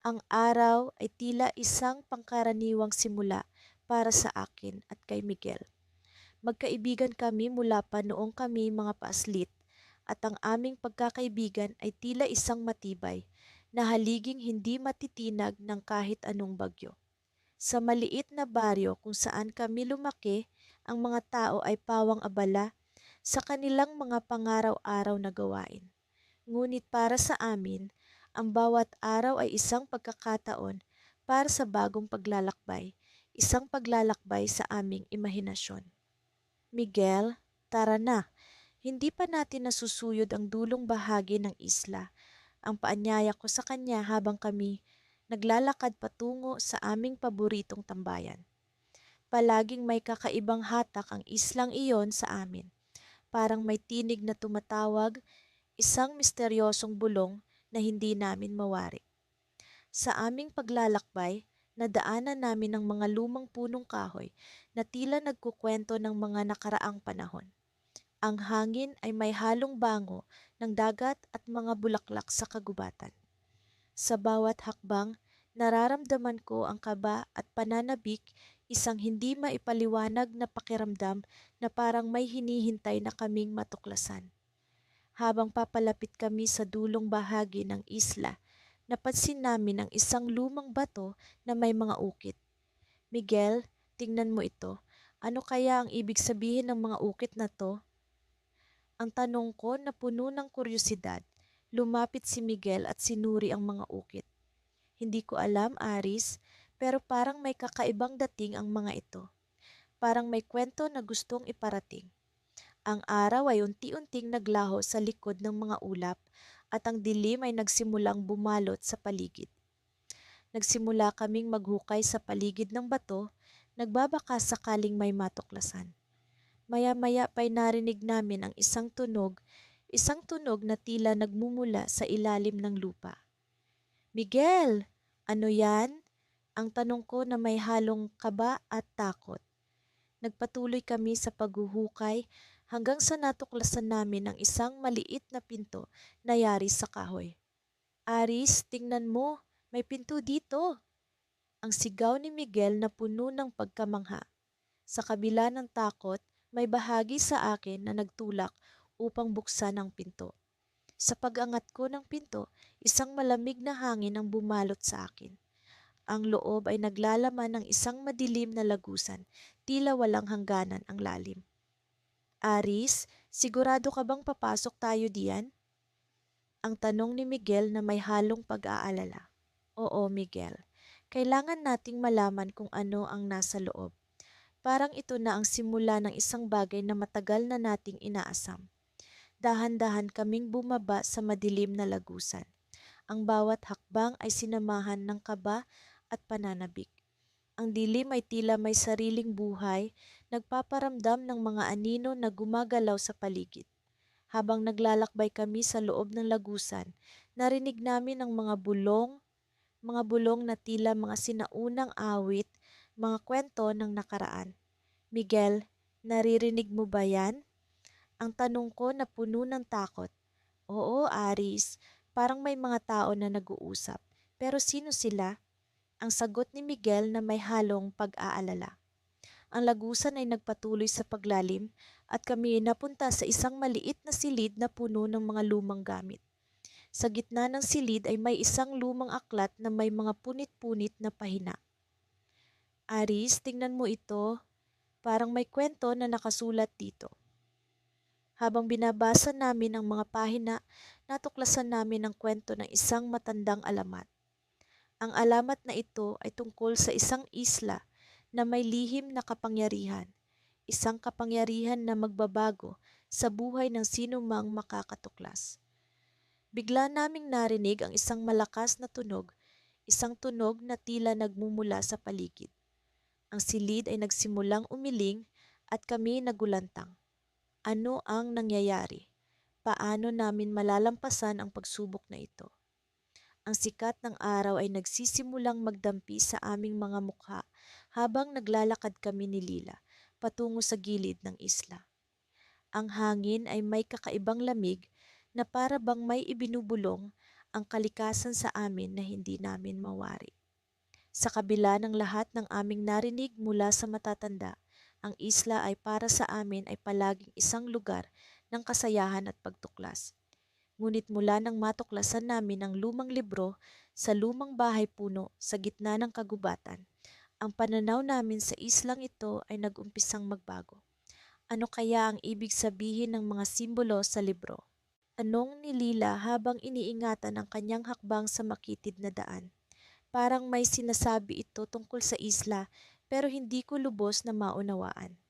Ang araw ay tila isang pangkaraniwang simula para sa akin at kay Miguel. Magkaibigan kami mula pa noong kami mga paaslit at ang aming pagkakaibigan ay tila isang matibay na haliging hindi matitinag ng kahit anong bagyo. Sa maliit na baryo kung saan kami lumaki, ang mga tao ay pawang abala sa kanilang mga pangaraw-araw na gawain. Ngunit para sa amin, ang bawat araw ay isang pagkakataon para sa bagong paglalakbay, isang paglalakbay sa aming imahinasyon. Miguel, tara na, hindi pa natin nasusuyod ang dulong bahagi ng isla. Ang paanyaya ko sa kanya habang kami naglalakad patungo sa aming paboritong tambayan. Palaging may kakaibang hatak ang islang iyon sa amin. Parang may tinig na tumatawag, isang misteryosong bulong na hindi namin mawari. Sa aming paglalakbay, nadaanan namin ang mga lumang punong kahoy na tila nagkukwento ng mga nakaraang panahon. Ang hangin ay may halong bango ng dagat at mga bulaklak sa kagubatan. Sa bawat hakbang, nararamdaman ko ang kaba at pananabik, isang hindi maipaliwanag na pakiramdam na parang may hinihintay na kaming matuklasan. Habang papalapit kami sa dulong bahagi ng isla, napansin namin ang isang lumang bato na may mga ukit. Miguel, tingnan mo ito. Ano kaya ang ibig sabihin ng mga ukit na to? Ang tanong ko na puno ng kuryosidad. Lumapit si Miguel at sinuri ang mga ukit. Hindi ko alam, Aris, pero parang may kakaibang dating ang mga ito. Parang may kwento na gustong iparating. Ang araw ay unti-unting naglaho sa likod ng mga ulap at ang dilim ay nagsimulang bumalot sa paligid. Nagsimula kaming maghukay sa paligid ng bato, nagbabaka sakaling may matuklasan. Maya-maya pa'y narinig namin ang isang tunog na tila nagmumula sa ilalim ng lupa. Miguel, ano yan? Ang tanong ko na may halong kaba at takot. Nagpatuloy kami sa paghuhukay hanggang sa natuklasan namin ang isang maliit na pinto na yari sa kahoy. Aris, tingnan mo, may pinto dito. Ang sigaw ni Miguel na puno ng pagkamangha. Sa kabila ng takot, may bahagi sa akin na nagtulak upang buksan ang pinto. Sa pag-angat ko ng pinto, isang malamig na hangin ang bumalot sa akin. Ang loob ay naglalaman ng isang madilim na lagusan, tila walang hangganan ang lalim. Aris, sigurado ka bang papasok tayo diyan? Ang tanong ni Miguel na may halong pag-aalala. Oo, Miguel. Kailangan nating malaman kung ano ang nasa loob. Parang ito na ang simula ng isang bagay na matagal na nating inaasam. Dahan-dahan kaming bumaba sa madilim na lagusan. Ang bawat hakbang ay sinamahan ng kaba at pananabik. Ang dilim ay tila may sariling buhay, nagpaparamdam ng mga anino na gumagalaw sa paligid. Habang naglalakbay kami sa loob ng lagusan, narinig namin ang mga bulong na tila mga sinaunang awit, mga kwento ng nakaraan. Miguel, naririnig mo ba yan? Ang tanong ko na puno ng takot. Oo, Aris, parang may mga tao na nag-uusap. Pero sino sila? Ang sagot ni Miguel na may halong pag-aalala. Ang lagusan ay nagpatuloy sa paglalim at kami ay napunta sa isang maliit na silid na puno ng mga lumang gamit. Sa gitna ng silid ay may isang lumang aklat na may mga punit-punit na pahina. Aris, tingnan mo ito. Parang may kwento na nakasulat dito. Habang binabasa namin ang mga pahina, natuklasan namin ang kwento ng isang matandang alamat. Ang alamat na ito ay tungkol sa isang isla na may lihim na kapangyarihan, isang kapangyarihan na magbabago sa buhay ng sino mang makakatuklas. Bigla naming narinig ang isang malakas na tunog, isang tunog na tila nagmumula sa paligid. Ang silid ay nagsimulang umiling at kami nagulantang. Ano ang nangyayari? Paano namin malalampasan ang pagsubok na ito? Ang sikat ng araw ay nagsisimulang magdampi sa aming mga mukha habang naglalakad kami ni Lila patungo sa gilid ng isla. Ang hangin ay may kakaibang lamig na para bang may ibinubulong ang kalikasan sa amin na hindi namin mawari. Sa kabila ng lahat ng aming narinig mula sa matatanda, ang isla ay para sa amin ay palaging isang lugar ng kasayahan at pagtuklas. Ngunit mula nang matuklasan namin ang lumang libro sa lumang bahay puno sa gitna ng kagubatan, ang pananaw namin sa islang ito ay nag-umpisang magbago. Ano kaya ang ibig sabihin ng mga simbolo sa libro? Tanong ni Lila habang iniingatan ang kanyang hakbang sa makitid na daan. Parang may sinasabi ito tungkol sa isla pero hindi ko lubos na maunawaan.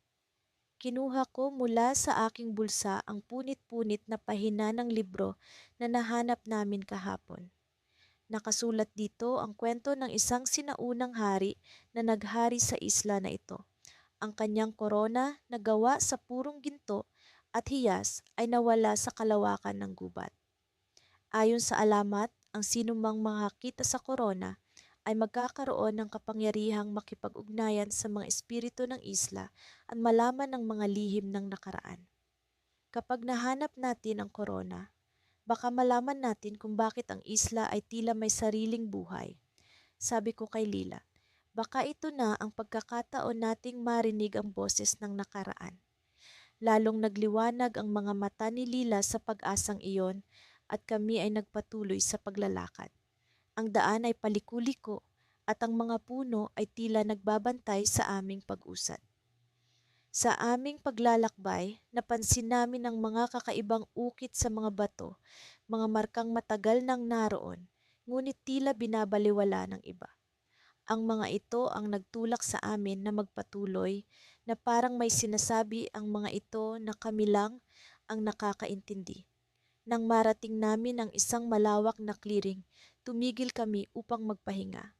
Kinuha ko mula sa aking bulsa ang punit-punit na pahina ng libro na nahanap namin kahapon. Nakasulat dito ang kwento ng isang sinaunang hari na naghari sa isla na ito. Ang kanyang korona na gawa sa purong ginto at hiyas ay nawala sa kalawakan ng gubat. Ayon sa alamat, ang sinumang makakita sa korona ay magkakaroon ng kapangyarihang makipag-ugnayan sa mga espiritu ng isla at malaman ng mga lihim ng nakaraan. Kapag nahanap natin ang korona, baka malaman natin kung bakit ang isla ay tila may sariling buhay. Sabi ko kay Lila, baka ito na ang pagkakataon nating marinig ang boses ng nakaraan. Lalong nagliwanag ang mga mata ni Lila sa pag-asang iyon at kami ay nagpatuloy sa paglalakad. Ang daan ay paliko-liko at ang mga puno ay tila nagbabantay sa aming pag-usad. Sa aming paglalakbay, napansin namin ang mga kakaibang ukit sa mga bato, mga markang matagal nang naroon, ngunit tila binabaliwala ng iba. Ang mga ito ang nagtulak sa amin na magpatuloy na parang may sinasabi ang mga ito na kami lang ang nakakaintindi. Nang marating namin ang isang malawak na clearing, tumigil kami upang magpahinga.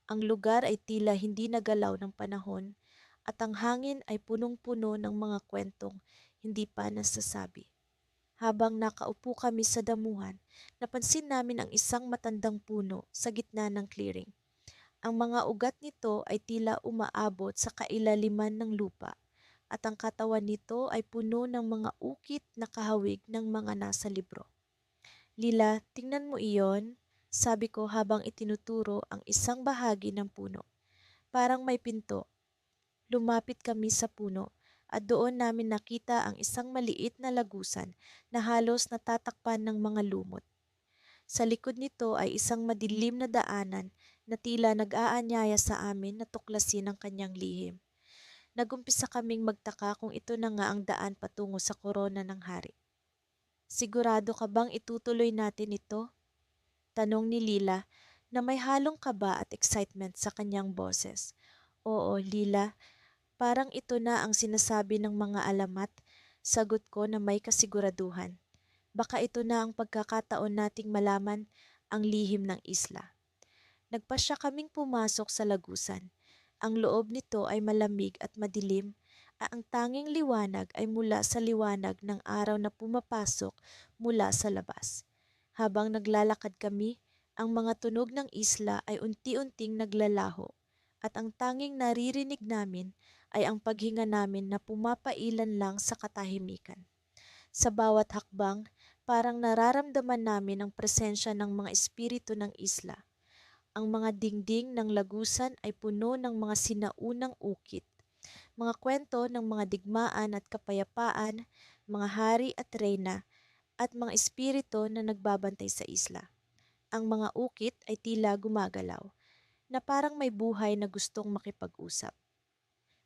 Ang lugar ay tila hindi nagalaw ng panahon at ang hangin ay punong-puno ng mga kwentong hindi pa nasasabi. Habang nakaupo kami sa damuhan, napansin namin ang isang matandang puno sa gitna ng clearing. Ang mga ugat nito ay tila umaabot sa kailaliman ng lupa at ang katawan nito ay puno ng mga ukit na kahawig ng mga nasa libro. Lila, tingnan mo iyon, sabi ko habang itinuturo ang isang bahagi ng puno. Parang may pinto. Lumapit kami sa puno at doon namin nakita ang isang maliit na lagusan na halos natatakpan ng mga lumot. Sa likod nito ay isang madilim na daanan na tila nag-aanyaya sa amin na tuklasin ang kanyang lihim. Nagumpisa kaming magtaka kung ito na nga ang daan patungo sa korona ng hari. Sigurado ka bang itutuloy natin ito? Tanong ni Lila na may halong kaba at excitement sa kanyang boses. Oo, Lila, parang ito na ang sinasabi ng mga alamat, sagot ko na may kasiguraduhan. Baka ito na ang pagkakataon nating malaman ang lihim ng isla. Nagpasya kaming pumasok sa lagusan. Ang loob nito ay malamig at madilim at ang tanging liwanag ay mula sa liwanag ng araw na pumapasok mula sa labas. Habang naglalakad kami, ang mga tunog ng isla ay unti-unting naglalaho at ang tanging naririnig namin ay ang paghinga namin na pumapailan lang sa katahimikan. Sa bawat hakbang, parang nararamdaman namin ang presensya ng mga espiritu ng isla. Ang mga dingding ng lagusan ay puno ng mga sinaunang ukit, mga kwento ng mga digmaan at kapayapaan, mga hari at reyna, at mga espiritu na nagbabantay sa isla. Ang mga ukit ay tila gumagalaw, na parang may buhay na gustong makipag-usap.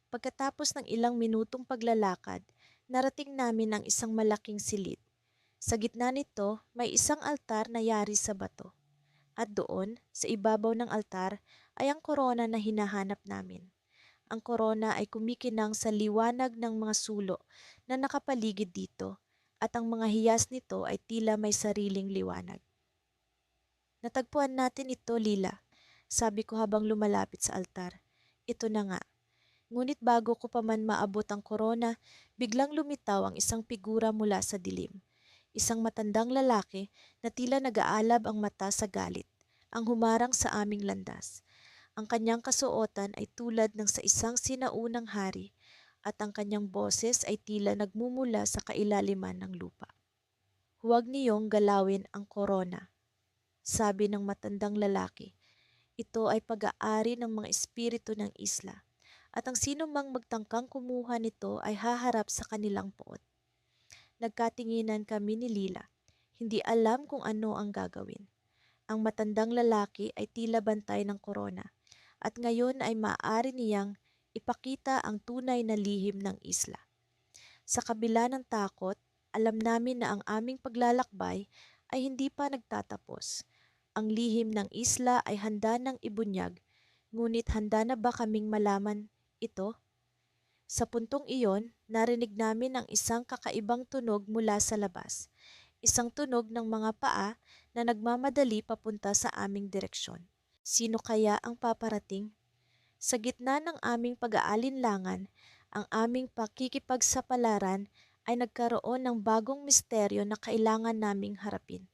Pagkatapos ng ilang minutong paglalakad, narating namin ang isang malaking silid. Sa gitna nito, may isang altar na yari sa bato. At doon, sa ibabaw ng altar, ay ang korona na hinahanap namin. Ang korona ay kumikinang sa liwanag ng mga sulo na nakapaligid dito at ang mga hiyas nito ay tila may sariling liwanag. Natagpuan natin ito, Lila, sabi ko habang lumalapit sa altar. Ito na nga. Ngunit bago ko pa man maabot ang korona, biglang lumitaw ang isang figura mula sa dilim. Isang matandang lalaki na tila nag-aalab ang mata sa galit, ang humarang sa aming landas. Ang kanyang kasuotan ay tulad ng sa isang sinaunang hari at ang kanyang boses ay tila nagmumula sa kailaliman ng lupa. Huwag niyong galawin ang korona. Sabi ng matandang lalaki, ito ay pag-aari ng mga espiritu ng isla, at ang sino mang magtangkang kumuha nito ay haharap sa kanilang poot. Nagkatinginan kami ni Lila. Hindi alam kung ano ang gagawin. Ang matandang lalaki ay tila bantay ng korona, at ngayon ay maaari niyang ipakita ang tunay na lihim ng isla. Sa kabila ng takot, alam namin na ang aming paglalakbay ay hindi pa nagtatapos. Ang lihim ng isla ay handa ng ibunyag, ngunit handa na ba kaming malaman ito? Sa puntong iyon, narinig namin ang isang kakaibang tunog mula sa labas. Isang tunog ng mga paa na nagmamadali papunta sa aming direksyon. Sino kaya ang paparating? Sa gitna ng aming pag-aalinlangan, ang aming pakikipagsapalaran ay nagkaroon ng bagong misteryo na kailangan naming harapin.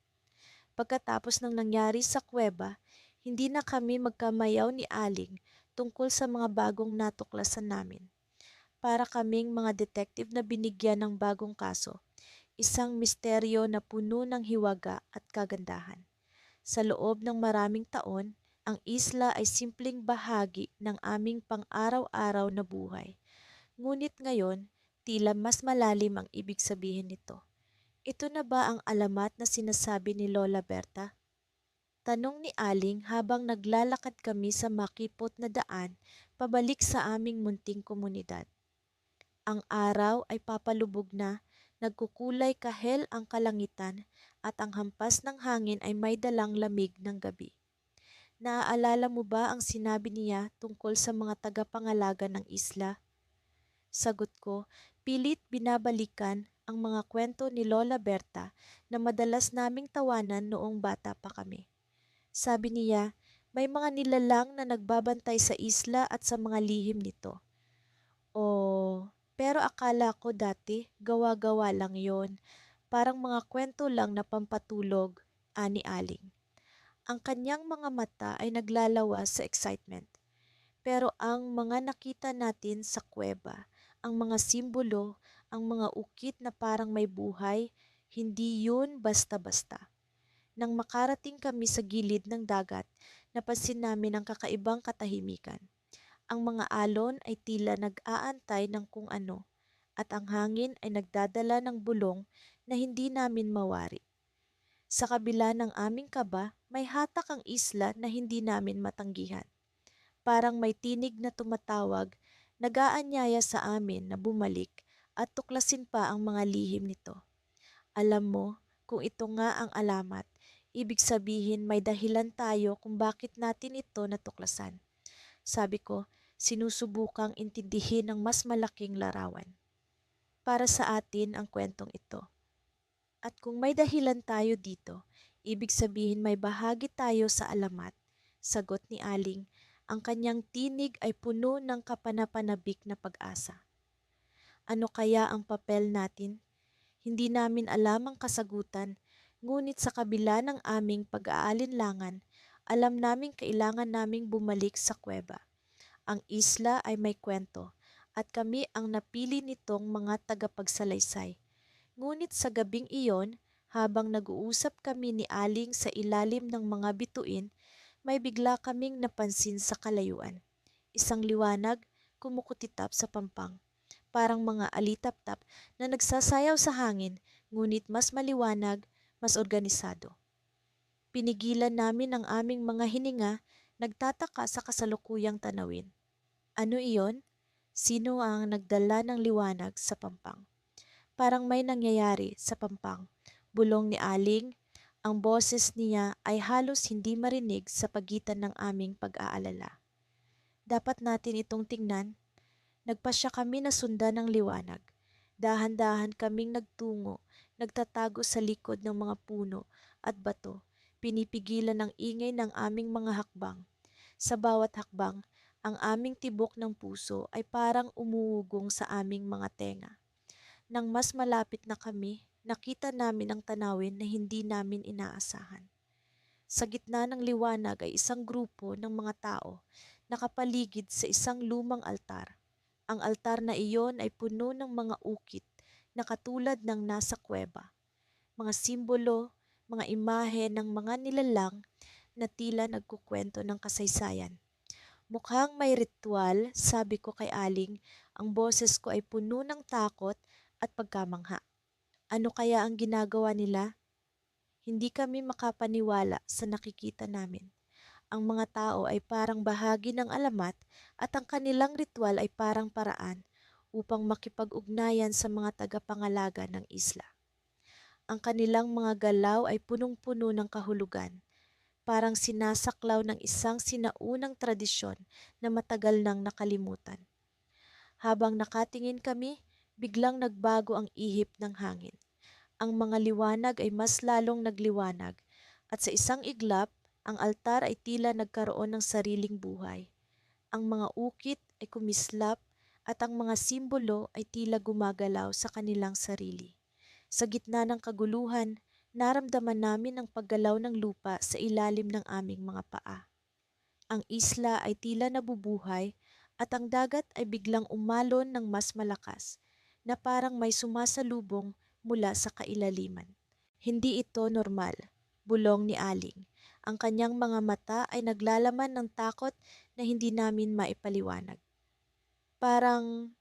Pagkatapos ng nangyari sa kuweba, hindi na kami magkamayaw ni Aling tungkol sa mga bagong natuklasan namin. Para kaming mga detective na binigyan ng bagong kaso, isang misteryo na puno ng hiwaga at kagandahan. Sa loob ng maraming taon, ang isla ay simpleng bahagi ng aming pang-araw-araw na buhay. Ngunit ngayon, tila mas malalim ang ibig sabihin nito. Ito na ba ang alamat na sinasabi ni Lola Berta? Tanong ni Aling habang naglalakad kami sa makipot na daan pabalik sa aming munting komunidad. Ang araw ay papalubog na, nagkukulay kahel ang kalangitan at ang hampas ng hangin ay may dalang lamig ng gabi. Naaalala mo ba ang sinabi niya tungkol sa mga tagapangalaga ng isla? Sagot ko, pilit binabalikan ang mga kwento ni Lola Berta na madalas naming tawanan noong bata pa kami. Sabi niya, may mga nilalang na nagbabantay sa isla at sa mga lihim nito. Oh, pero akala ko dati gawa-gawa lang yon. Parang mga kwento lang na pampatulog, ani Aling. Ang kanyang mga mata ay naglalawas sa excitement. Pero ang mga nakita natin sa kuweba, ang mga simbolo, ang mga ukit na parang may buhay, hindi yun basta-basta. Nang makarating kami sa gilid ng dagat, napansin namin ang kakaibang katahimikan. Ang mga alon ay tila nag-aantay ng kung ano, at ang hangin ay nagdadala ng bulong na hindi namin mawari. Sa kabila ng aming kaba, may hatak ang isla na hindi namin matanggihan. Parang may tinig na tumatawag, nag-aanyaya sa amin na bumalik at tuklasin pa ang mga lihim nito. Alam mo, kung ito nga ang alamat, ibig sabihin may dahilan tayo kung bakit natin ito natuklasan. Sabi ko, sinusubukang intindihin ng mas malaking larawan. Para sa atin ang kwentong ito. At kung may dahilan tayo dito, ibig sabihin may bahagi tayo sa alamat. Sagot ni Aling, ang kanyang tinig ay puno ng kapanapanabik na pag-asa. Ano kaya ang papel natin? Hindi namin alam ang kasagutan, ngunit sa kabila ng aming pag-aalinlangan, alam naming kailangan naming bumalik sa kuweba. Ang isla ay may kwento, at kami ang napili nitong mga tagapagsalaysay. Ngunit sa gabing iyon, habang nag-uusap kami ni Aling sa ilalim ng mga bituin, may bigla kaming napansin sa kalayuan. Isang liwanag kumukutitap sa pampang, parang mga alitap-tap na nagsasayaw sa hangin, ngunit mas maliwanag, mas organisado. Pinigilan namin ang aming mga hininga, nagtataka sa kasalukuyang tanawin. Ano iyon? Sino ang nagdala ng liwanag sa pampang? Parang may nangyayari sa pampang. Bulong ni Aling, ang boses niya ay halos hindi marinig sa pagitan ng aming pag-aalala. Dapat natin itong tingnan. Nagpasya kami na sundan ng liwanag. Dahan-dahan kaming nagtungo, nagtatago sa likod ng mga puno at bato, pinipigilan ng ingay ng aming mga hakbang. Sa bawat hakbang, ang aming tibok ng puso ay parang umuugong sa aming mga tenga. Nang mas malapit na kami, nakita namin ang tanawin na hindi namin inaasahan. Sa gitna ng liwanag ay isang grupo ng mga tao nakapaligid sa isang lumang altar. Ang altar na iyon ay puno ng mga ukit na katulad ng nasa kuweba. Mga simbolo, mga imahe ng mga nilalang na tila nagkukwento ng kasaysayan. Mukhang may ritual, sabi ko kay Aling, ang boses ko ay puno ng takot at pagkamangha. Ano kaya ang ginagawa nila? Hindi kami makapaniwala sa nakikita namin. Ang mga tao ay parang bahagi ng alamat at ang kanilang ritual ay parang paraan upang makipag-ugnayan sa mga tagapangalaga ng isla. Ang kanilang mga galaw ay punong-puno ng kahulugan, parang sinasaklaw ng isang sinaunang tradisyon na matagal nang nakalimutan. Habang nakatingin kami, biglang nagbago ang ihip ng hangin. Ang mga liwanag ay mas lalong nagliwanag at sa isang iglap, ang altar ay tila nagkaroon ng sariling buhay. Ang mga ukit ay kumislap at ang mga simbolo ay tila gumagalaw sa kanilang sarili. Sa gitna ng kaguluhan, naramdaman namin ang paggalaw ng lupa sa ilalim ng aming mga paa. Ang isla ay tila nabubuhay at ang dagat ay biglang umalon ng mas malakas na parang may sumasalubong mula sa kailaliman. Hindi ito normal, bulong ni Aling. Ang kanyang mga mata ay naglalaman ng takot na hindi namin maipaliwanag. Parang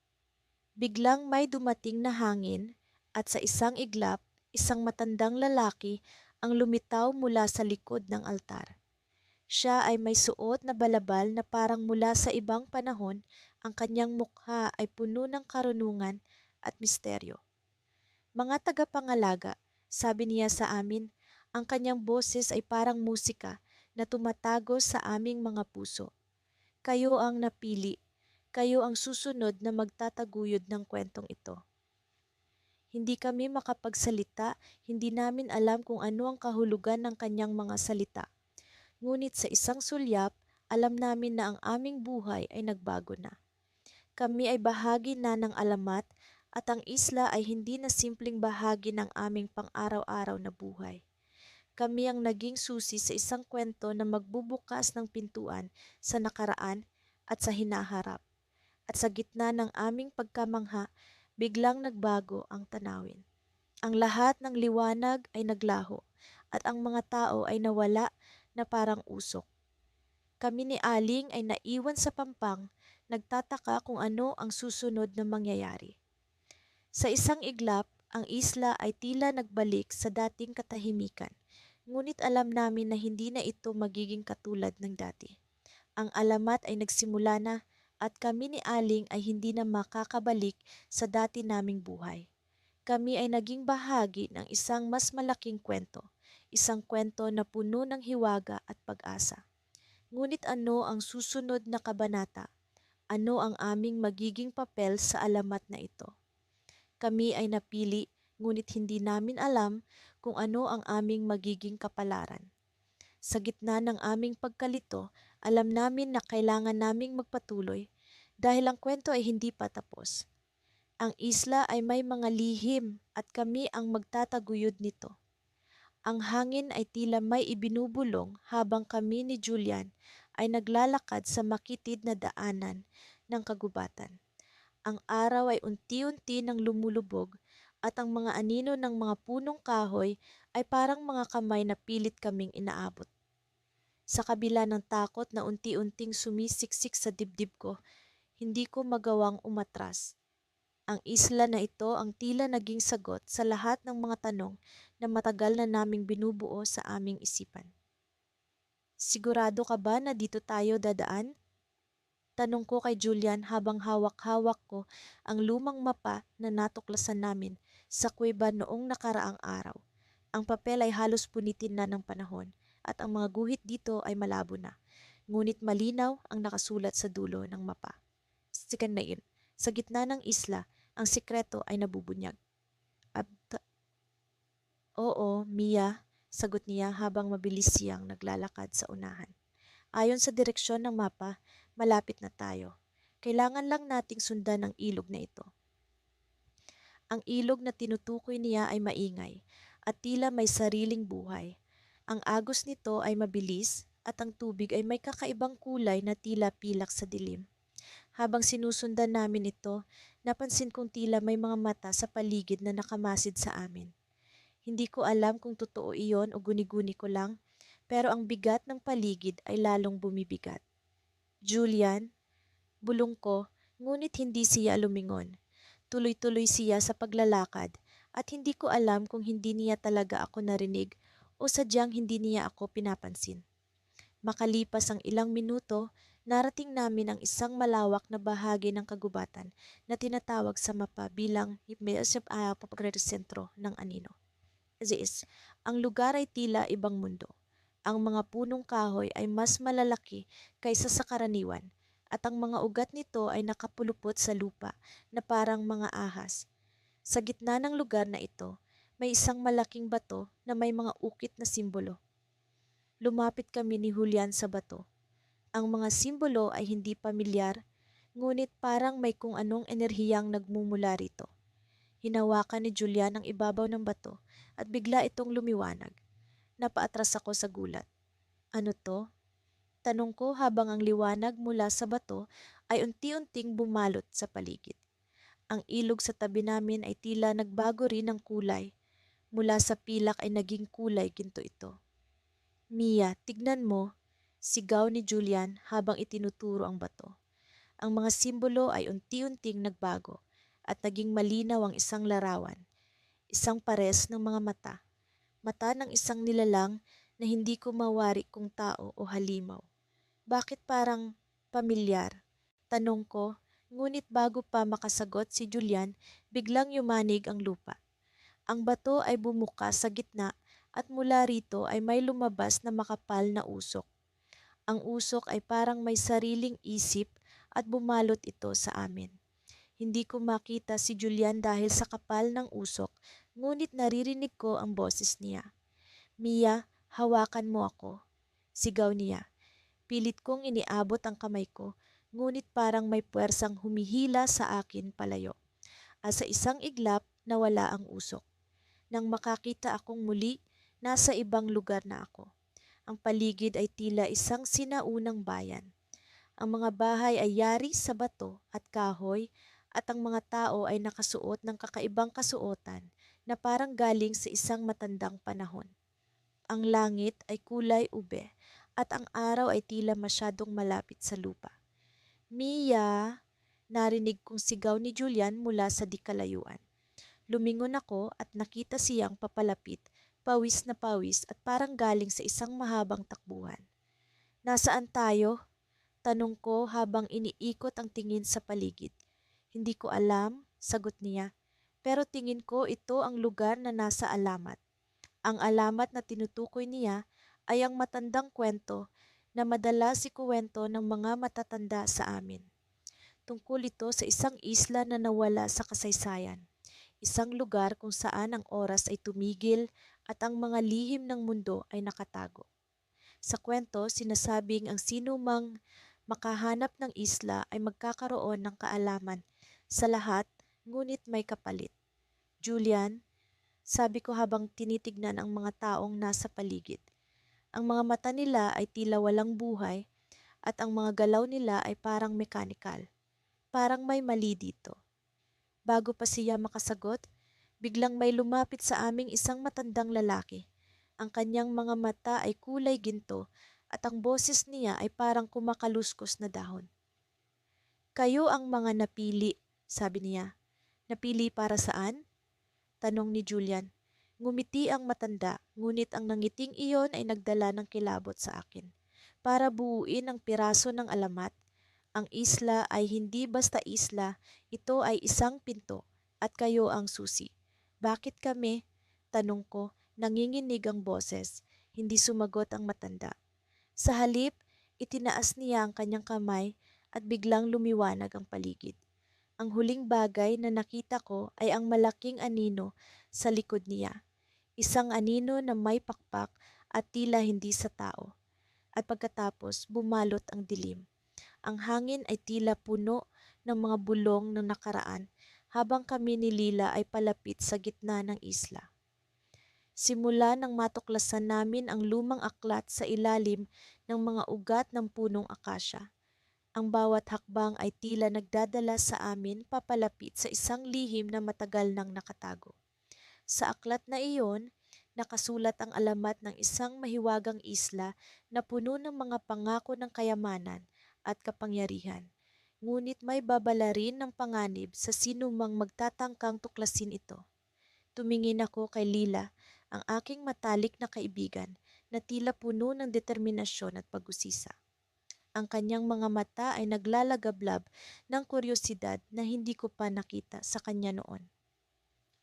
biglang may dumating na hangin at sa isang iglap, isang matandang lalaki ang lumitaw mula sa likod ng altar. Siya ay may suot na balabal na parang mula sa ibang panahon, ang kanyang mukha ay puno ng karunungan at misteryo. Mga tagapangalaga, sabi niya sa amin, ang kanyang boses ay parang musika na tumatago sa aming mga puso. Kayo ang napili, kayo ang susunod na magtataguyod ng kwentong ito. Hindi kami makapagsalita, hindi namin alam kung ano ang kahulugan ng kanyang mga salita. Ngunit sa isang sulyap, alam namin na ang aming buhay ay nagbago na. Kami ay bahagi na ng alamat at ang isla ay hindi na simpleng bahagi ng aming pang-araw-araw na buhay. Kami ang naging susi sa isang kwento na magbubukas ng pintuan sa nakaraan at sa hinaharap. At sa gitna ng aming pagkamangha, biglang nagbago ang tanawin. Ang lahat ng liwanag ay naglaho at ang mga tao ay nawala na parang usok. Kami ni Aling ay naiwan sa pampang, nagtataka kung ano ang susunod na mangyayari. Sa isang iglap, ang isla ay tila nagbalik sa dating katahimikan. Ngunit alam namin na hindi na ito magiging katulad ng dati. Ang alamat ay nagsimula na at kami ni Aling ay hindi na makakabalik sa dati naming buhay. Kami ay naging bahagi ng isang mas malaking kwento, isang kwento na puno ng hiwaga at pag-asa. Ngunit ano ang susunod na kabanata? Ano ang aming magiging papel sa alamat na ito? Kami ay napili, ngunit hindi namin alam kung ano ang aming magiging kapalaran. Sa gitna ng aming pagkalito, alam namin na kailangan naming magpatuloy dahil ang kwento ay hindi pa tapos. Ang isla ay may mga lihim at kami ang magtataguyod nito. Ang hangin ay tila may ibinubulong habang kami ni Julian ay naglalakad sa makitid na daanan ng kagubatan. Ang araw ay unti-unti nang lumulubog at ang mga anino ng mga punong kahoy ay parang mga kamay na pilit kaming inaabot. Sa kabila ng takot na unti-unting sumisiksik sa dibdib ko, hindi ko magawang umatras. Ang isla na ito ang tila naging sagot sa lahat ng mga tanong na matagal na naming binubuo sa aming isipan. Sigurado ka ba na dito tayo dadaan? Tanong ko kay Julian habang hawak-hawak ko ang lumang mapa na natuklasan namin sa kuweba noong nakaraang araw. Ang papel ay halos punitin na ng panahon at ang mga guhit dito ay malabo na. Ngunit malinaw ang nakasulat sa dulo ng mapa. Sikan na yun. Sa gitna ng isla, ang sikreto ay nabubunyag. Oo, Mia, sagot niya habang mabilis siyang naglalakad sa unahan. Ayon sa direksyon ng mapa, malapit na tayo. Kailangan lang nating sundan ang ilog na ito. Ang ilog na tinutukoy niya ay maingay at tila may sariling buhay. Ang agos nito ay mabilis at ang tubig ay may kakaibang kulay na tila pilak sa dilim. Habang sinusundan namin ito, napansin kong tila may mga mata sa paligid na nakamasid sa amin. Hindi ko alam kung totoo iyon o guni-guni ko lang, pero ang bigat ng paligid ay lalong bumibigat. Julian, bulong ko, ngunit hindi siya lumingon. Tuloy-tuloy siya sa paglalakad at hindi ko alam kung hindi niya talaga ako narinig o sadyang hindi niya ako pinapansin. Makalipas ang ilang minuto, narating namin ang isang malawak na bahagi ng kagubatan na tinatawag sa mapa bilang sentro ng anino. This, ang lugar ay tila ibang mundo. Ang mga punong kahoy ay mas malalaki kaysa sa karaniwan at ang mga ugat nito ay nakapulupot sa lupa na parang mga ahas. Sa gitna ng lugar na ito, may isang malaking bato na may mga ukit na simbolo. Lumapit kami ni Julian sa bato. Ang mga simbolo ay hindi pamilyar, ngunit parang may kung anong enerhiyang nagmumula rito. Hinawakan ni Julian ang ibabaw ng bato at bigla itong lumiwanag. Napaatras ako sa gulat. Ano to? Tanong ko habang ang liwanag mula sa bato ay unti-unting bumalot sa paligid. Ang ilog sa tabi namin ay tila nagbago rin ng kulay. Mula sa pilak ay naging kulay ginto ito. Mia, tignan mo, sigaw ni Julian habang itinuturo ang bato. Ang mga simbolo ay unti-unting nagbago at naging malinaw ang isang larawan. Isang pares ng mga mata. Mata ng isang nilalang na hindi ko mawari kung tao o halimaw. Bakit parang pamilyar? Tanong ko, ngunit bago pa makasagot si Julian, biglang yumanig ang lupa. Ang bato ay bumuka sa gitna at mula rito ay may lumabas na makapal na usok. Ang usok ay parang may sariling isip at bumalot ito sa amin. Hindi ko makita si Julian dahil sa kapal ng usok, ngunit naririnig ko ang boses niya. Mia, hawakan mo ako. Sigaw niya. Pilit kong iniabot ang kamay ko, ngunit parang may puwersang humihila sa akin palayo. At sa isang iglap, nawala ang usok. Nang makakita akong muli, nasa ibang lugar na ako. Ang paligid ay tila isang sinaunang bayan. Ang mga bahay ay yari sa bato at kahoy at ang mga tao ay nakasuot ng kakaibang kasuotan na parang galing sa isang matandang panahon. Ang langit ay kulay ube at ang araw ay tila masyadong malapit sa lupa. Mia! Narinig kong sigaw ni Julian mula sa di kalayuan. Lumingon ako at nakita siyang papalapit, pawis na pawis at parang galing sa isang mahabang takbuhan. Nasaan tayo? Tanong ko habang iniikot ang tingin sa paligid. Hindi ko alam, sagot niya. Pero tingin ko ito ang lugar na nasa alamat. Ang alamat na tinutukoy niya ay ang matandang kwento na madalas ikuwento ng mga matatanda sa amin. Tungkol ito sa isang isla na nawala sa kasaysayan. Isang lugar kung saan ang oras ay tumigil at ang mga lihim ng mundo ay nakatago. Sa kwento, sinasabing ang sinumang makahanap ng isla ay magkakaroon ng kaalaman sa lahat, ngunit may kapalit. Julian, sabi ko habang tinitignan ang mga taong nasa paligid. Ang mga mata nila ay tila walang buhay at ang mga galaw nila ay parang mekanikal. Parang may mali dito. Bago pa siya makasagot, biglang may lumapit sa aming isang matandang lalaki. Ang kanyang mga mata ay kulay ginto at ang boses niya ay parang kumakaluskos na dahon. Kayo ang mga napili, sabi niya. Napili para saan? Tanong ni Julian. Ngumiti ang matanda, ngunit ang nangiting iyon ay nagdala ng kilabot sa akin. Para buuin ang piraso ng alamat, ang isla ay hindi basta isla, ito ay isang pinto at kayo ang susi. Bakit kami? Tanong ko, nanginginig ang boses. Hindi sumagot ang matanda. Sa halip, itinaas niya ang kanyang kamay at biglang lumiwanag ang paligid. Ang huling bagay na nakita ko ay ang malaking anino sa likod niya. Isang anino na may pakpak at tila hindi sa tao. At pagkatapos, bumalot ang dilim. Ang hangin ay tila puno ng mga bulong ng nakaraan habang kami ni Lila ay palapit sa gitna ng isla. Simula nang matuklasan namin ang lumang aklat sa ilalim ng mga ugat ng punong akasya. Ang bawat hakbang ay tila nagdadala sa amin papalapit sa isang lihim na matagal nang nakatago. Sa aklat na iyon, Nakasulat ang alamat ng isang mahiwagang isla na puno ng mga pangako ng kayamanan at kapangyarihan. Ngunit may babala rin ng panganib sa sinumang magtatangkang tuklasin ito. Tumingin ako kay Lila, ang aking matalik na kaibigan, na tila puno ng determinasyon at pag-usisa. Ang kanyang mga mata ay naglalagablab ng kuryosidad na hindi ko pa nakita sa kanya noon.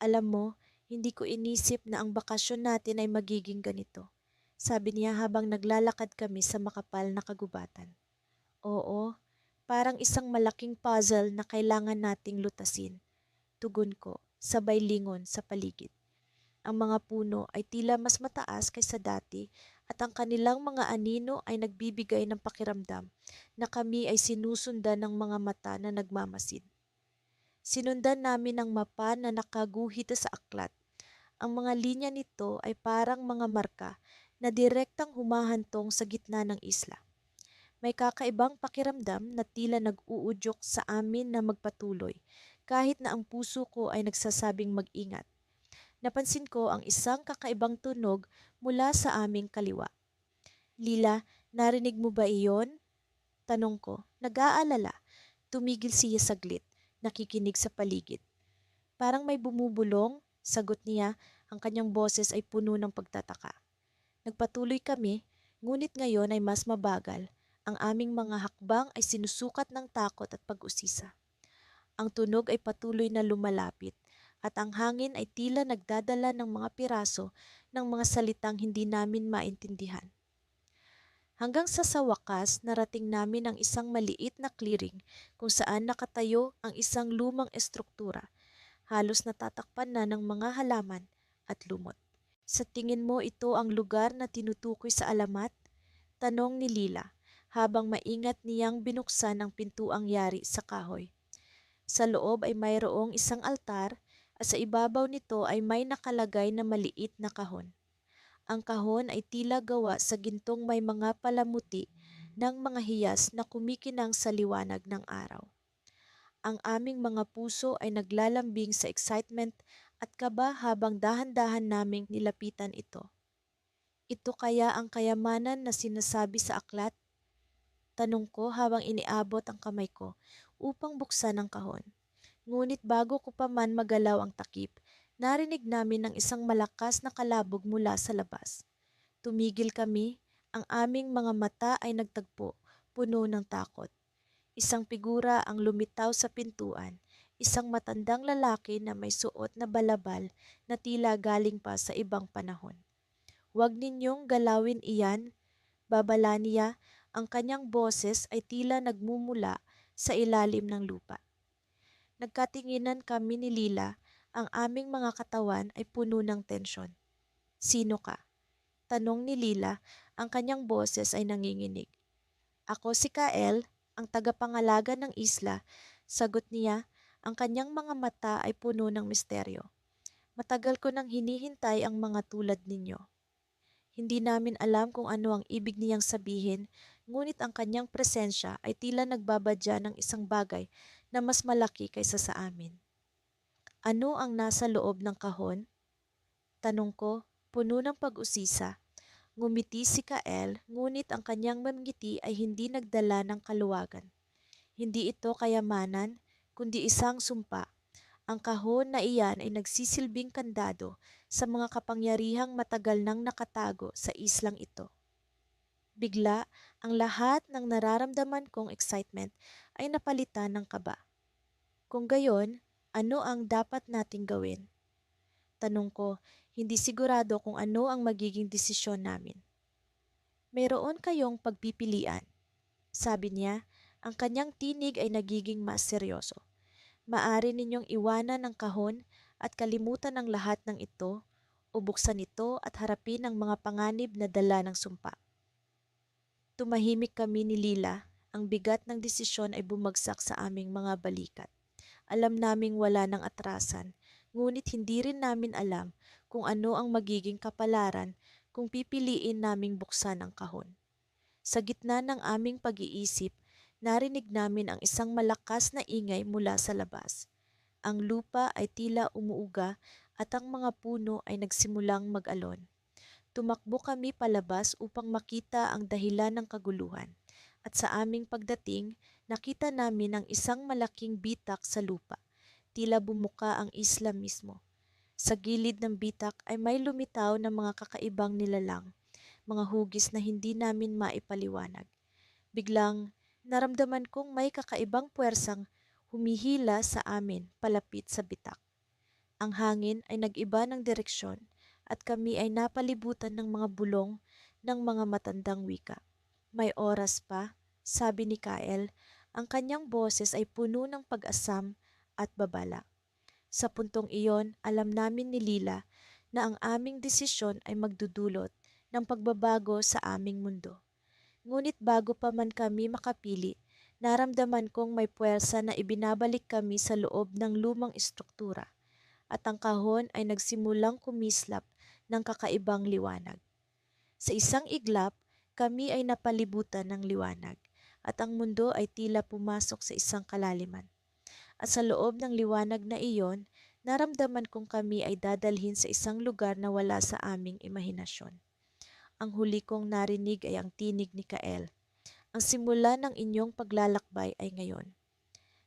Alam mo, hindi ko inisip na ang bakasyon natin ay magiging ganito, sabi niya habang naglalakad kami sa makapal na kagubatan. Oo, parang isang malaking puzzle na kailangan nating lutasin, tugon ko, sabay lingon sa paligid. Ang mga puno ay tila mas mataas kaysa dati at ang kanilang mga anino ay nagbibigay ng pakiramdam na kami ay sinusundan ng mga mata na nagmamasid. Sinundan namin ang mapa na nakaguhit sa aklat. Ang mga linya nito ay parang mga marka na direktang humahantong sa gitna ng isla. May kakaibang pakiramdam na tila nag-uudyok sa amin na magpatuloy kahit na ang puso ko ay nagsasabing mag-ingat. Napansin ko ang isang kakaibang tunog mula sa aming kaliwa. Lila, narinig mo ba iyon? Tanong ko, nag-aalala. Tumigil siya saglit, nakikinig sa paligid. Parang may bumubulong, sagot niya, ang kanyang boses ay puno ng pagtataka. Nagpatuloy kami, ngunit ngayon ay mas mabagal. Ang aming mga hakbang ay sinusukat ng takot at pag-usisa. Ang tunog ay patuloy na lumalapit at ang hangin ay tila nagdadala ng mga piraso ng mga salitang hindi namin maintindihan. Hanggang sa wakas narating namin ang isang maliit na clearing kung saan nakatayo ang isang lumang estruktura, halos natatakpan na ng mga halaman at lumot. Sa tingin mo ito ang lugar na tinutukoy sa alamat? Tanong ni Lila habang maingat niyang binuksan ang pintuang yari sa kahoy. Sa loob ay mayroong isang altar at sa ibabaw nito ay may nakalagay na maliit na kahon. Ang kahon ay tila gawa sa gintong may mga palamuti ng mga hiyas na kumikinang sa liwanag ng araw. Ang aming mga puso ay naglalambing sa excitement at kaba habang dahan-dahan naming nilapitan ito. Ito kaya ang kayamanan na sinasabi sa aklat? Tanong ko habang iniabot ang kamay ko upang buksan ang kahon. Ngunit bago ko pa man magalaw ang takip, narinig namin ang isang malakas na kalabog mula sa labas. Tumigil kami, ang aming mga mata ay nagtagpo, puno ng takot. Isang figura ang lumitaw sa pintuan, isang matandang lalaki na may suot na balabal na tila galing pa sa ibang panahon. Huwag ninyong galawin iyan, babala niya, ang kanyang boses ay tila nagmumula sa ilalim ng lupa. Nagkatinginan kami ni Lila, ang aming mga katawan ay puno ng tensyon. Sino ka? Tanong ni Lila, ang kanyang boses ay nanginginig. Ako si Kael, ang tagapangalaga ng isla, sagot niya, ang kanyang mga mata ay puno ng misteryo. Matagal ko nang hinihintay ang mga tulad ninyo. Hindi namin alam kung ano ang ibig niyang sabihin, ngunit ang kanyang presensya ay tila nagbabadya ng isang bagay na mas malaki kaysa sa amin. Ano ang nasa loob ng kahon? Tanong ko, puno ng pag-usisa. Ngumiti si Kael, ngunit ang kanyang ngiti ay hindi nagdala ng kaluwagan. Hindi ito kayamanan, kundi isang sumpa. Ang kahon na iyan ay nagsisilbing kandado sa mga kapangyarihang matagal nang nakatago sa islang ito. Bigla, ang lahat ng nararamdaman kong excitement ay napalitan ng kaba. Kung gayon, ano ang dapat nating gawin? Tanong ko, hindi sigurado kung ano ang magiging desisyon namin. Mayroon kayong pagpipilian. Sabi niya, ang kanyang tinig ay nagiging mas seryoso. Maari ninyong iwanan ang kahon at kalimutan ang lahat ng ito o buksan ito at harapin ang mga panganib na dala ng sumpa. Tumahimik kami ni Lila, ang bigat ng desisyon ay bumagsak sa aming mga balikat. Alam naming wala ng atrasan, ngunit hindi rin namin alam kung ano ang magiging kapalaran kung pipiliin naming buksan ang kahon. Sa gitna ng aming pag-iisip, narinig namin ang isang malakas na ingay mula sa labas. Ang lupa ay tila umuuga at ang mga puno ay nagsimulang mag-alon. Tumakbo kami palabas upang makita ang dahilan ng kaguluhan. At sa aming pagdating, nakita namin ang isang malaking bitak sa lupa. Tila bumuka ang isla mismo. Sa gilid ng bitak ay may lumitaw na mga kakaibang nilalang, mga hugis na hindi namin maipaliwanag. Biglang naramdaman kong may kakaibang puwersang humihila sa amin palapit sa bitak. Ang hangin ay nag-iba ng direksyon at kami ay napalibutan ng mga bulong ng mga matandang wika. May oras pa, sabi ni Kael, ang kanyang boses ay puno ng pag-asam at babala. Sa puntong iyon, alam namin ni Lila na ang aming desisyon ay magdudulot ng pagbabago sa aming mundo. Ngunit bago pa man kami makapili, naramdaman kong may puwersa na ibinabalik kami sa loob ng lumang estruktura at ang kahon ay nagsimulang kumislap ng kakaibang liwanag. Sa isang iglap, kami ay napalibutan ng liwanag at ang mundo ay tila pumasok sa isang kalaliman. At sa loob ng liwanag na iyon, naramdaman kong kami ay dadalhin sa isang lugar na wala sa aming imahinasyon. Ang huli kong narinig ay ang tinig ni Kael. Ang simula ng inyong paglalakbay ay ngayon.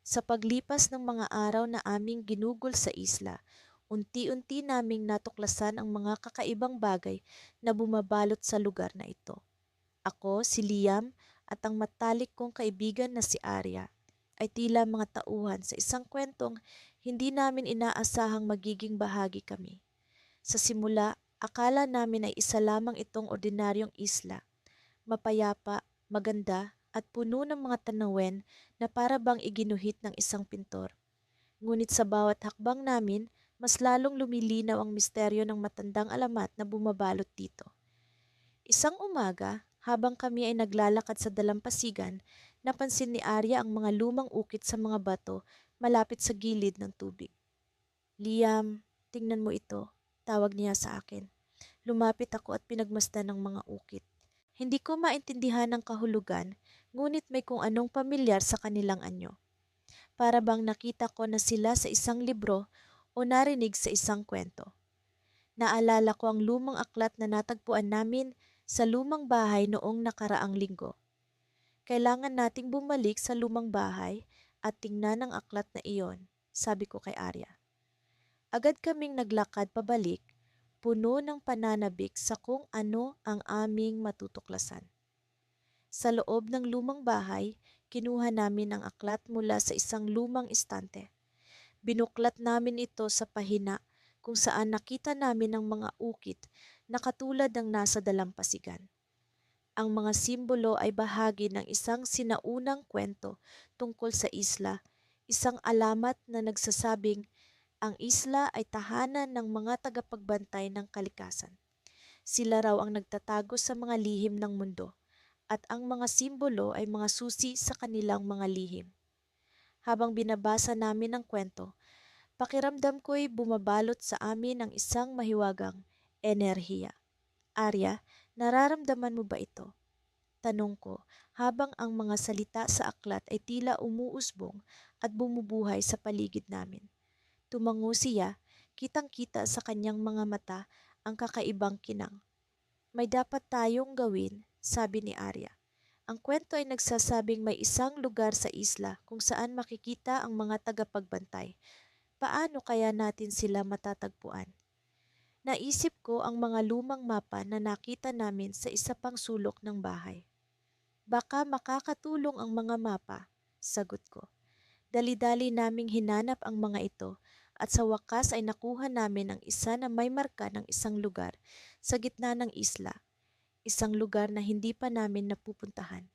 Sa paglipas ng mga araw na aming ginugol sa isla, unti-unti naming natuklasan ang mga kakaibang bagay na bumabalot sa lugar na ito. Ako, si Liam, at ang matalik kong kaibigan na si Arya ay tila mga tauhan sa isang kwentong hindi namin inaasahang magiging bahagi kami. Sa simula, akala namin ay isa lamang itong ordinaryong isla, mapayapa, maganda at puno ng mga tanawin na para bang iginuhit ng isang pintor. Ngunit sa bawat hakbang namin, mas lalong lumilinaw ang misteryo ng matandang alamat na bumabalot dito. Isang umaga, habang kami ay naglalakad sa dalampasigan, napansin ni Arya ang mga lumang ukit sa mga bato malapit sa gilid ng tubig. Liam, tingnan mo ito, tawag niya sa akin. Lumapit ako at pinagmasdan ng mga ukit. Hindi ko maintindihan ang kahulugan, ngunit may kung anong pamilyar sa kanilang anyo. Para bang nakita ko na sila sa isang libro o narinig sa isang kwento. Naalala ko ang lumang aklat na natagpuan namin sa lumang bahay noong nakaraang linggo. Kailangan nating bumalik sa lumang bahay at tingnan ang aklat na iyon, sabi ko kay Arya. Agad kaming naglakad pabalik, puno ng pananabik sa kung ano ang aming matutuklasan. Sa loob ng lumang bahay, kinuha namin ang aklat mula sa isang lumang istante. Binuklat namin ito sa pahina kung saan nakita namin ang mga ukit na katulad ng nasa dalampasigan. Ang mga simbolo ay bahagi ng isang sinaunang kwento tungkol sa isla, isang alamat na nagsasabing ang isla ay tahanan ng mga tagapagbantay ng kalikasan. Sila raw ang nagtatago sa mga lihim ng mundo at ang mga simbolo ay mga susi sa kanilang mga lihim. Habang binabasa namin ang kwento, pakiramdam ko'y bumabalot sa amin ang isang mahiwagang enerhiya. Arya, nararamdaman mo ba ito? Tanong ko habang ang mga salita sa aklat ay tila umuusbong at bumubuhay sa paligid namin. Tumango siya, kitang-kita sa kanyang mga mata ang kakaibang kinang. May dapat tayong gawin, sabi ni Arya. Ang kwento ay nagsasabing may isang lugar sa isla kung saan makikita ang mga tagapagbantay. Paano kaya natin sila matatagpuan? Naisip ko ang mga lumang mapa na nakita namin sa isa pang sulok ng bahay. Baka makakatulong ang mga mapa, sagot ko. Dali-dali naming hinanap ang mga ito at sa wakas ay nakuha namin ang isa na may marka ng isang lugar sa gitna ng isla, isang lugar na hindi pa namin napupuntahan.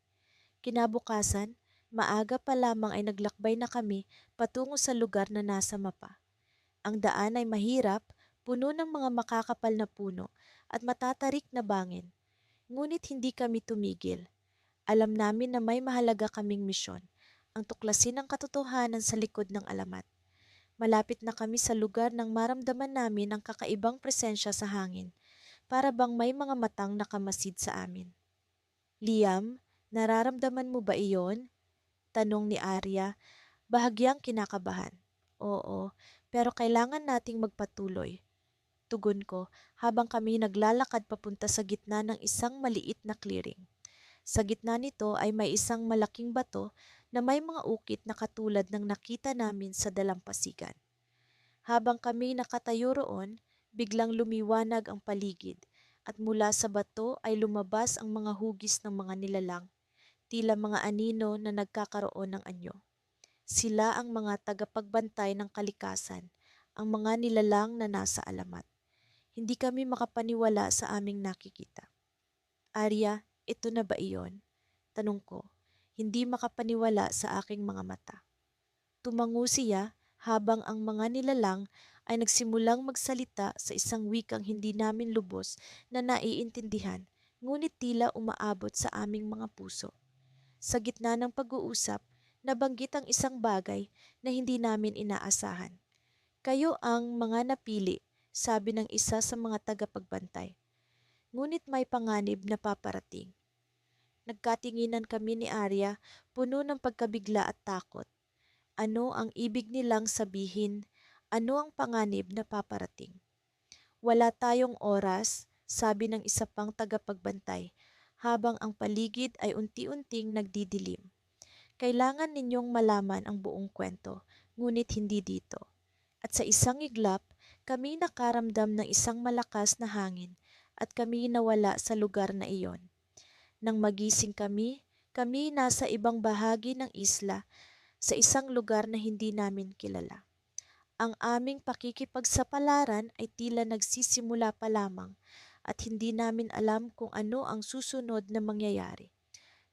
Kinabukasan, maaga pa lamang ay naglakbay na kami patungo sa lugar na nasa mapa. Ang daan ay mahirap, puno ng mga makakapal na puno at matatarik na bangin. Ngunit hindi kami tumigil. Alam namin na may mahalaga kaming misyon, ang tuklasin ang katotohanan sa likod ng alamat. Malapit na kami sa lugar nang maramdaman namin ang kakaibang presensya sa hangin, para bang may mga matang nakamasid sa amin. Liam, nararamdaman mo ba iyon? Tanong ni Arya, bahagyang kinakabahan. Oo, Pero kailangan nating magpatuloy, tugon ko habang kami naglalakad papunta sa gitna ng isang maliit na clearing. Sa gitna nito ay may isang malaking bato na may mga ukit na katulad ng nakita namin sa dalampasigan. Habang kami nakatayo roon, biglang lumiwanag ang paligid at mula sa bato ay lumabas ang mga hugis ng mga nilalang, tila mga anino na nagkakaroon ng anyo. Sila ang mga tagapagbantay ng kalikasan, ang mga nilalang na nasa alamat. Hindi kami makapaniwala sa aming nakikita. Arya, ito na ba iyon? Tanong ko, hindi makapaniwala sa aking mga mata. Tumango siya habang ang mga nilalang ay nagsimulang magsalita sa isang wikang hindi namin lubos na naiintindihan, ngunit tila umaabot sa aming mga puso. Sa gitna ng pag-uusap, nabanggit ang isang bagay na hindi namin inaasahan. Kayo ang mga napili, sabi ng isa sa mga tagapagbantay. Ngunit may panganib na paparating. Nagkatinginan kami ni Arya, puno ng pagkabigla at takot. Ano ang ibig nilang sabihin? Ano ang panganib na paparating? Wala tayong oras, sabi ng isa pang tagapagbantay, habang ang paligid ay unti-unting nagdidilim. Kailangan ninyong malaman ang buong kwento, ngunit hindi dito. At sa isang iglap, kami nakaramdam ng isang malakas na hangin at kami nawala sa lugar na iyon. Nang magising kami nasa ibang bahagi ng isla sa isang lugar na hindi namin kilala. Ang aming pakikipagsapalaran ay tila nagsisimula pa lamang at hindi namin alam kung ano ang susunod na mangyayari.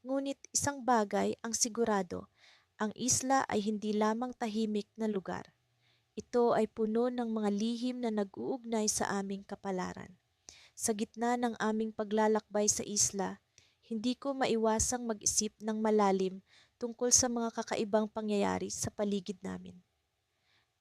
Ngunit isang bagay ang sigurado, ang isla ay hindi lamang tahimik na lugar. Ito ay puno ng mga lihim na nag-uugnay sa aming kapalaran. Sa gitna ng aming paglalakbay sa isla, hindi ko maiwasang mag-isip ng malalim tungkol sa mga kakaibang pangyayari sa paligid namin.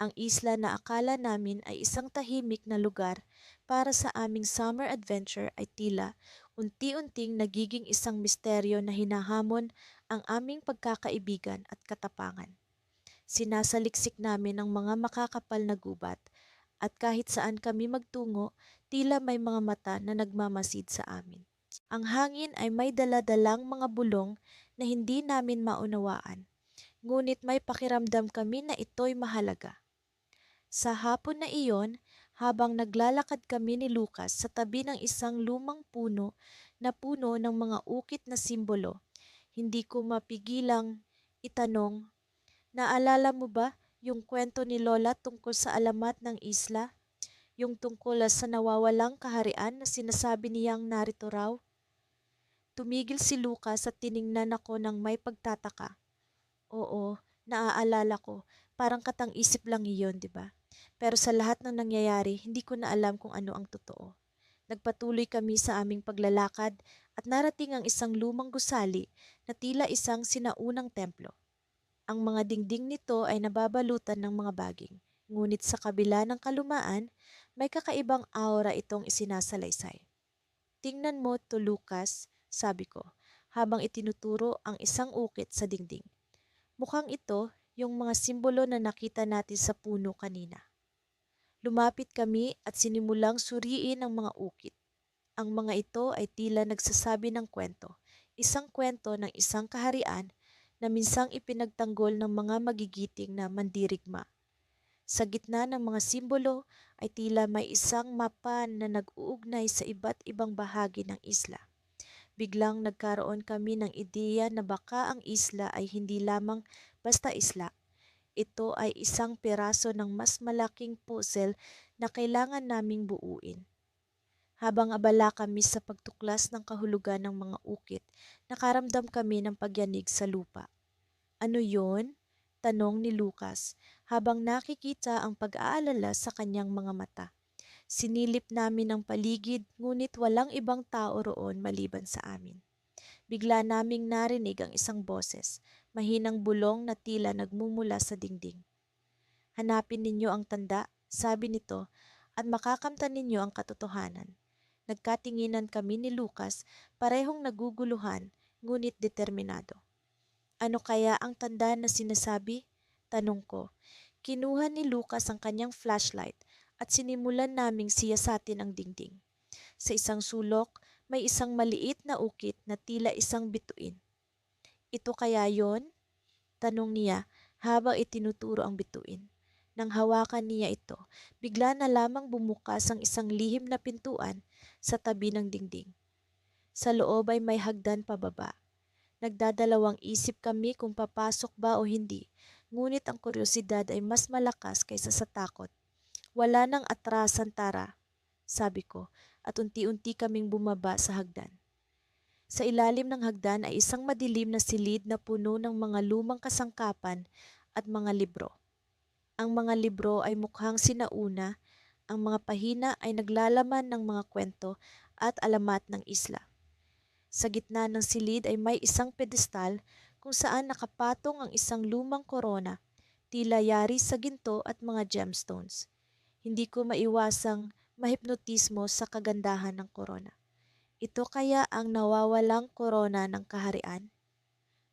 Ang isla na akala namin ay isang tahimik na lugar para sa aming summer adventure ay tila unti-unting nagiging isang misteryo na hinahamon ang aming pagkakaibigan at katapangan. Sinasaliksik namin ang mga makakapal na gubat at kahit saan kami magtungo, tila may mga mata na nagmamasid sa amin. Ang hangin ay may daladalang mga bulong na hindi namin maunawaan, ngunit may pakiramdam kami na ito'y mahalaga. Sa hapon na iyon, habang naglalakad kami ni Lucas sa tabi ng isang lumang puno na puno ng mga ukit na simbolo, hindi ko mapigilang itanong, naalala mo ba yung kwento ni Lola tungkol sa alamat ng isla? Yung tungkol sa nawawalang kaharian na sinasabi niyang narito raw? Tumigil si Lucas at tiningnan ako ng may pagtataka. Oo, naaalala ko. Parang katang-isip lang iyon, di ba? Pero sa lahat ng nangyayari, hindi ko na alam kung ano ang totoo. Nagpatuloy kami sa aming paglalakad at narating ang isang lumang gusali na tila isang sinaunang templo. Ang mga dingding nito ay nababalutan ng mga baging. Ngunit sa kabila ng kalumaan, may kakaibang aura itong isinasalaysay. Tingnan mo to, Lucas, sabi ko, habang itinuturo ang isang ukit sa dingding. Mukhang ito yung mga simbolo na nakita natin sa puno kanina. Lumapit kami at sinimulang suriin ang mga ukit. Ang mga ito ay tila nagsasabi ng kwento. Isang kwento ng isang kaharian na minsang ipinagtanggol ng mga magigiting na mandirigma. Sa gitna ng mga simbolo ay tila may isang mapan na nag-uugnay sa iba't ibang bahagi ng isla. Biglang nagkaroon kami ng ideya na baka ang isla ay hindi lamang basta isla. Ito ay isang piraso ng mas malaking puzzle na kailangan naming buuin. Habang abala kami sa pagtuklas ng kahulugan ng mga ukit, nakaramdam kami ng pagyanig sa lupa. Ano yon? Tanong ni Lucas habang nakikita ang pag-aalala sa kanyang mga mata. Sinilip namin ang paligid ngunit walang ibang tao roon maliban sa amin. Bigla naming narinig ang isang boses, mahinang bulong na tila nagmumula sa dingding. Hanapin ninyo ang tanda, sabi nito, at makakamtan ninyo ang katotohanan. Nagkatinginan kami ni Lucas, parehong naguguluhan, ngunit determinado. Ano kaya ang tanda na sinasabi? Tanong ko. Kinuha ni Lucas ang kanyang flashlight at sinimulan naming siyasatin ang dingding. Sa isang sulok, may isang maliit na ukit na tila isang bituin. Ito kaya yon? Tanong niya habang itinuturo ang bituin. Nang hawakan niya ito, bigla na lamang bumukas ang isang lihim na pintuan sa tabi ng dingding. Sa loob ay may hagdan pababa. Nagdadalawang isip kami kung papasok ba o hindi, ngunit ang kuryosidad ay mas malakas kaysa sa takot. Wala nang atrasan, Tara, sabi ko, at unti-unti kaming bumaba sa hagdan. Sa ilalim ng hagdan ay isang madilim na silid na puno ng mga lumang kasangkapan at mga libro. Ang mga libro ay mukhang sinauna, ang mga pahina ay naglalaman ng mga kwento at alamat ng isla. Sa gitna ng silid ay may isang pedestal kung saan nakapatong ang isang lumang korona, tila yari sa ginto at mga gemstones. Hindi ko maiwasang mahipnotismo sa kagandahan ng korona. Ito kaya ang nawawalang korona ng kaharian?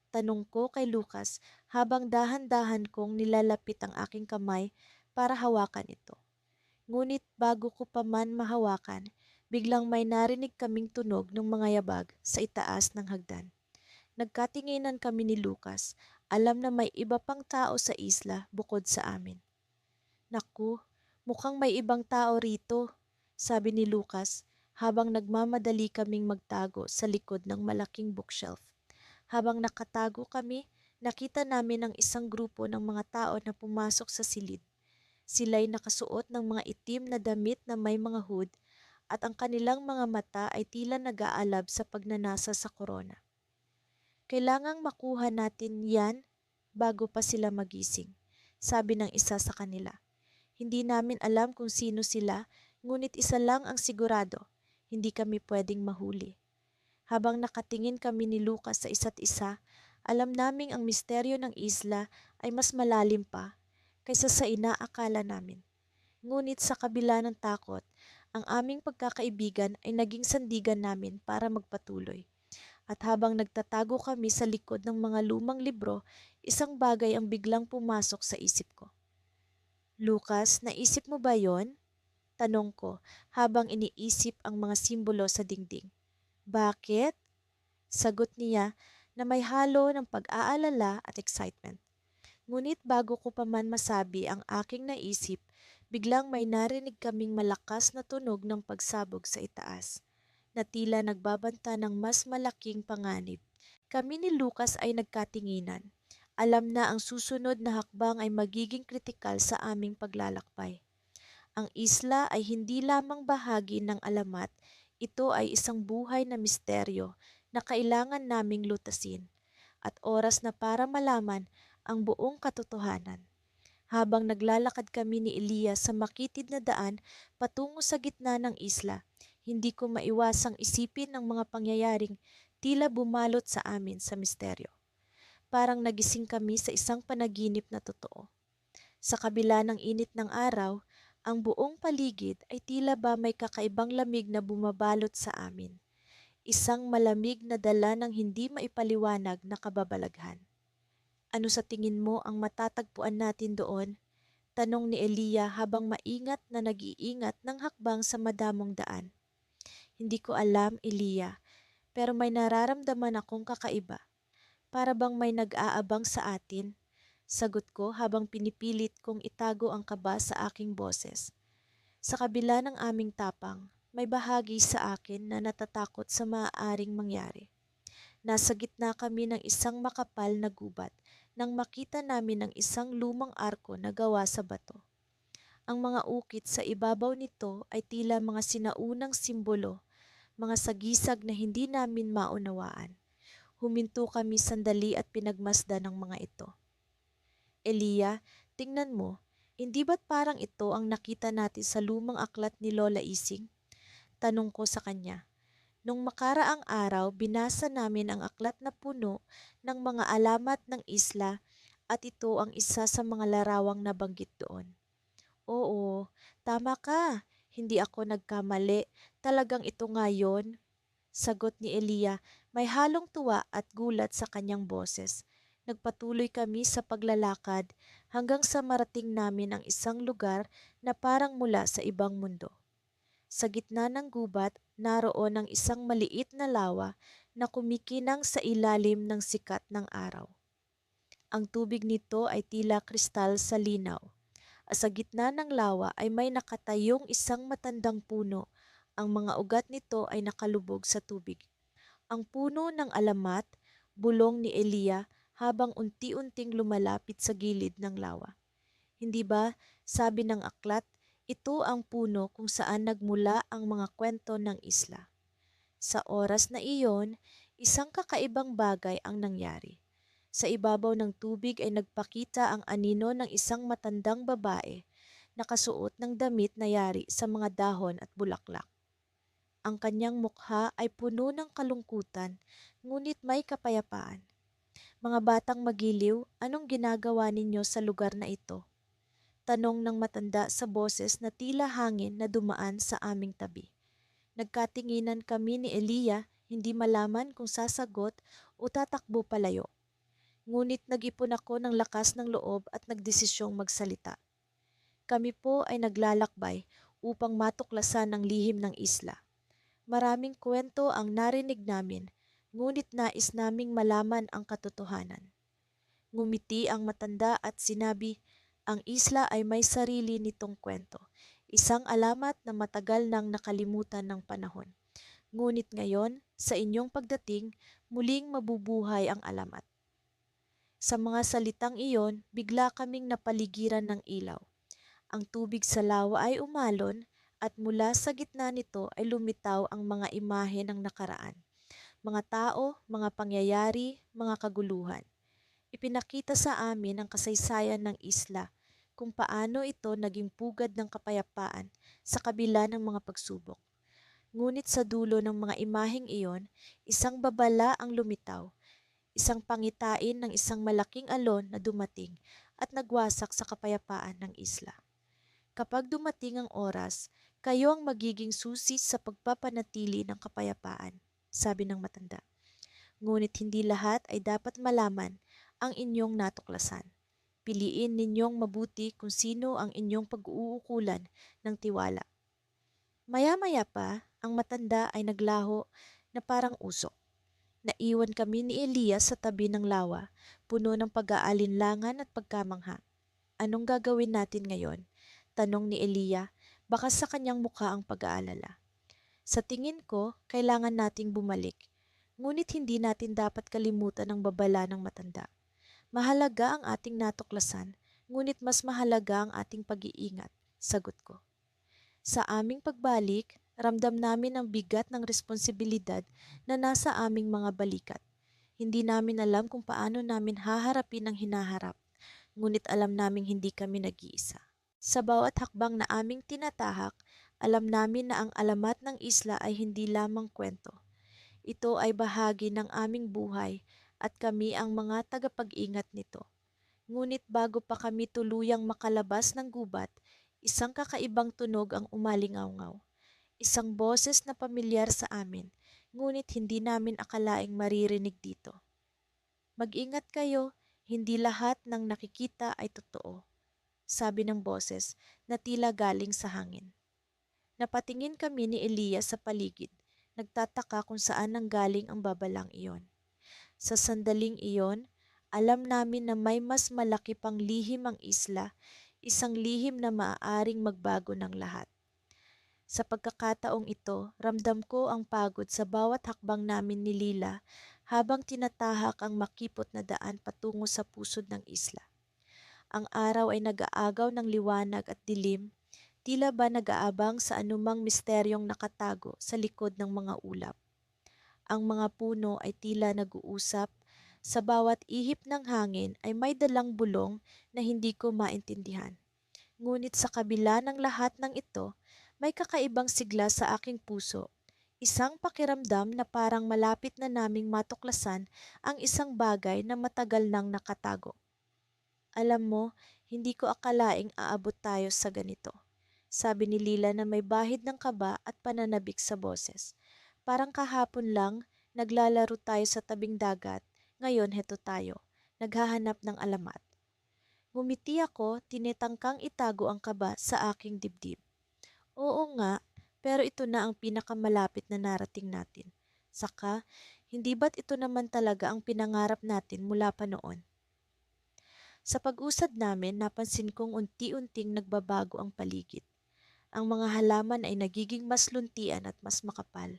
Tanong ko kay Lucas habang dahan-dahan kong nilalapit ang aking kamay para hawakan ito. Ngunit bago ko pa man mahawakan, biglang may narinig kaming tunog ng mga yabag sa itaas ng hagdan. Nagkatinginan kami ni Lucas, alam na may iba pang tao sa isla bukod sa amin. Naku, mukhang may ibang tao rito, sabi ni Lucas habang nagmamadali kaming magtago sa likod ng malaking bookshelf. Habang nakatago kami, nakita namin ang isang grupo ng mga tao na pumasok sa silid. Sila'y nakasuot ng mga itim na damit na may mga hood at ang kanilang mga mata ay tila nag-aalab sa pagnanasa sa korona. Kailangang makuha natin yan bago pa sila magising, sabi ng isa sa kanila. Hindi namin alam kung sino sila, ngunit isa lang ang sigurado, hindi kami pwedeng mahuli. Habang nakatingin kami ni Lucas sa isa't isa, alam naming ang misteryo ng isla ay mas malalim pa kaysa sa inaakala namin. Ngunit sa kabila ng takot, ang aming pagkakaibigan ay naging sandigan namin para magpatuloy. At habang nagtatago kami sa likod ng mga lumang libro, isang bagay ang biglang pumasok sa isip ko. Lucas, naisip mo ba yon? Tanong ko habang iniisip ang mga simbolo sa dingding. Bakit? Sagot niya na may halo ng pag-aalala at excitement. Ngunit bago ko pa man masabi ang aking naisip, biglang may narinig kaming malakas na tunog ng pagsabog sa itaas, na tila nagbabanta ng mas malaking panganib. Kami ni Lucas ay nagkatinginan. Alam na ang susunod na hakbang ay magiging kritikal sa aming paglalakbay. Ang isla ay hindi lamang bahagi ng alamat, ito ay isang buhay na misteryo na kailangan naming lutasin at oras na para malaman ang buong katotohanan. Habang naglalakad kami ni Elias sa makitid na daan patungo sa gitna ng isla, hindi ko maiwasang isipin ang mga pangyayaring tila bumalot sa amin sa misteryo. Parang nagising kami sa isang panaginip na totoo. Sa kabila ng init ng araw, ang buong paligid ay tila ba may kakaibang lamig na bumabalot sa amin. Isang malamig na dala ng hindi maipaliwanag na kababalaghan. Ano sa tingin mo ang matatagpuan natin doon? Tanong ni Elia habang maingat na nag-iingat ng hakbang sa madamong daan. Hindi ko alam, Elia, pero may nararamdaman akong kakaiba. Para bang may nag-aabang sa atin? Sagot ko habang pinipilit kong itago ang kaba sa aking boses. Sa kabila ng aming tapang, may bahagi sa akin na natatakot sa maaaring mangyari. Nasa gitna kami ng isang makapal na gubat nang makita namin ang isang lumang arko na gawa sa bato. Ang mga ukit sa ibabaw nito ay tila mga sinaunang simbolo, mga sagisag na hindi namin maunawaan. Huminto kami sandali at pinagmasdan ng mga ito. Elia, tingnan mo, hindi ba't parang ito ang nakita natin sa lumang aklat ni Lola Ising? Tanong ko sa kanya. Nung makaraang araw, binasa namin ang aklat na puno ng mga alamat ng isla at ito ang isa sa mga larawang nabanggit doon. Oo, tama ka. Hindi ako nagkamali. Talagang ito nga yun. Sagot ni Elia, may halong tuwa at gulat sa kanyang boses. Nagpatuloy kami sa paglalakad hanggang sa marating namin ang isang lugar na parang mula sa ibang mundo. Sa gitna ng gubat, naroon ang isang maliit na lawa na kumikinang sa ilalim ng sikat ng araw. Ang tubig nito ay tila kristal sa linaw. At sa gitna ng lawa ay may nakatayong isang matandang puno. Ang mga ugat nito ay nakalubog sa tubig. Ang puno ng alamat, bulong ni Eliya habang unti-unting lumalapit sa gilid ng lawa. Hindi ba, sabi ng aklat, ito ang puno kung saan nagmula ang mga kwento ng isla. Sa oras na iyon, isang kakaibang bagay ang nangyari. Sa ibabaw ng tubig ay nagpakita ang anino ng isang matandang babae, nakasuot ng damit na yari sa mga dahon at bulaklak. Ang kanyang mukha ay puno ng kalungkutan, ngunit may kapayapaan. Mga batang magiliw, anong ginagawa ninyo sa lugar na ito? Tanong ng matanda sa boses na tila hangin na dumaan sa aming tabi. Nagkatinginan kami ni Eliya, hindi malaman kung sasagot o tatakbo palayo. Ngunit nag-ipon ako ng lakas ng loob at nagdesisyong magsalita. Kami po ay naglalakbay upang matuklasan ang lihim ng isla. Maraming kwento ang narinig namin, ngunit nais naming malaman ang katotohanan. Ngumiti ang matanda at sinabi, ang isla ay may sarili nitong kwento, isang alamat na matagal nang nakalimutan ng panahon. Ngunit ngayon, sa inyong pagdating, muling mabubuhay ang alamat. Sa mga salitang iyon, bigla kaming napaligiran ng ilaw. Ang tubig sa lawa ay umalon at mula sa gitna nito ay lumitaw ang mga imahe ng nakaraan. Mga tao, mga pangyayari, mga kaguluhan. Ipinakita sa amin ang kasaysayan ng isla, kung paano ito naging pugad ng kapayapaan sa kabila ng mga pagsubok. Ngunit sa dulo ng mga imaheng iyon, isang babala ang lumitaw, isang pangitain ng isang malaking alon na dumating at nagwasak sa kapayapaan ng isla. Kapag dumating ang oras, kayo ang magiging susi sa pagpapanatili ng kapayapaan, sabi ng matanda. Ngunit hindi lahat ay dapat malaman ang inyong natuklasan. Piliin ninyong mabuti kung sino ang inyong pag-uukulan ng tiwala. Maya-maya pa, ang matanda ay naglaho na parang usok. Naiwan kami ni Elias sa tabi ng lawa, puno ng pag-aalinlangan at pagkamangha. Anong gagawin natin ngayon? Tanong ni Eliya, baka sa kanyang mukha ang pag-aalala. Sa tingin ko, kailangan nating bumalik. Ngunit hindi natin dapat kalimutan ang babala ng matanda. Mahalaga ang ating natuklasan, ngunit mas mahalaga ang ating pag-iingat, sagot ko. Sa aming pagbalik, ramdam namin ang bigat ng responsibilidad na nasa aming mga balikat. Hindi namin alam kung paano namin haharapin ang hinaharap, ngunit alam naming hindi kami nag-iisa. Sa bawat hakbang na aming tinatahak, alam namin na ang alamat ng isla ay hindi lamang kwento. Ito ay bahagi ng aming buhay at kami ang mga tagapag-ingat nito. Ngunit bago pa kami tuluyang makalabas ng gubat, isang kakaibang tunog ang umalingaw-ngaw. Isang boses na pamilyar sa amin, ngunit hindi namin akalaing maririnig dito. Mag-ingat kayo, hindi lahat ng nakikita ay totoo, sabi ng boses na tila galing sa hangin. Napatingin kami ni Elias sa paligid, nagtataka kung saan nanggaling ang babalang iyon. Sa sandaling iyon, alam namin na may mas malaki pang lihim ang isla, isang lihim na maaaring magbago ng lahat. Sa pagkakataong ito, ramdam ko ang pagod sa bawat hakbang namin ni Lila habang tinatahak ang makipot na daan patungo sa pusod ng isla. Ang araw ay nag-aagaw ng liwanag at dilim, tila ba nag-aabang sa anumang misteryong nakatago sa likod ng mga ulap. Ang mga puno ay tila nag-uusap, sa bawat ihip ng hangin ay may dalang bulong na hindi ko maintindihan. Ngunit sa kabila ng lahat ng ito, may kakaibang sigla sa aking puso. Isang pakiramdam na parang malapit na naming matuklasan ang isang bagay na matagal nang nakatago. Alam mo, hindi ko akalaing aabot tayo sa ganito, sabi ni Lila na may bahid ng kaba at pananabik sa boses. Parang kahapon lang, naglalaro tayo sa tabing dagat, ngayon heto tayo. naghahanap ng alamat. Ngumiti ako, tinitangkang itago ang kaba sa aking dibdib. Oo nga, pero ito na ang pinakamalapit na narating natin. Saka, hindi ba't ito naman talaga ang pinangarap natin mula pa noon? Sa pag-usad namin, napansin kong unti-unting nagbabago ang paligid. Ang mga halaman ay nagiging mas luntian at mas makapal,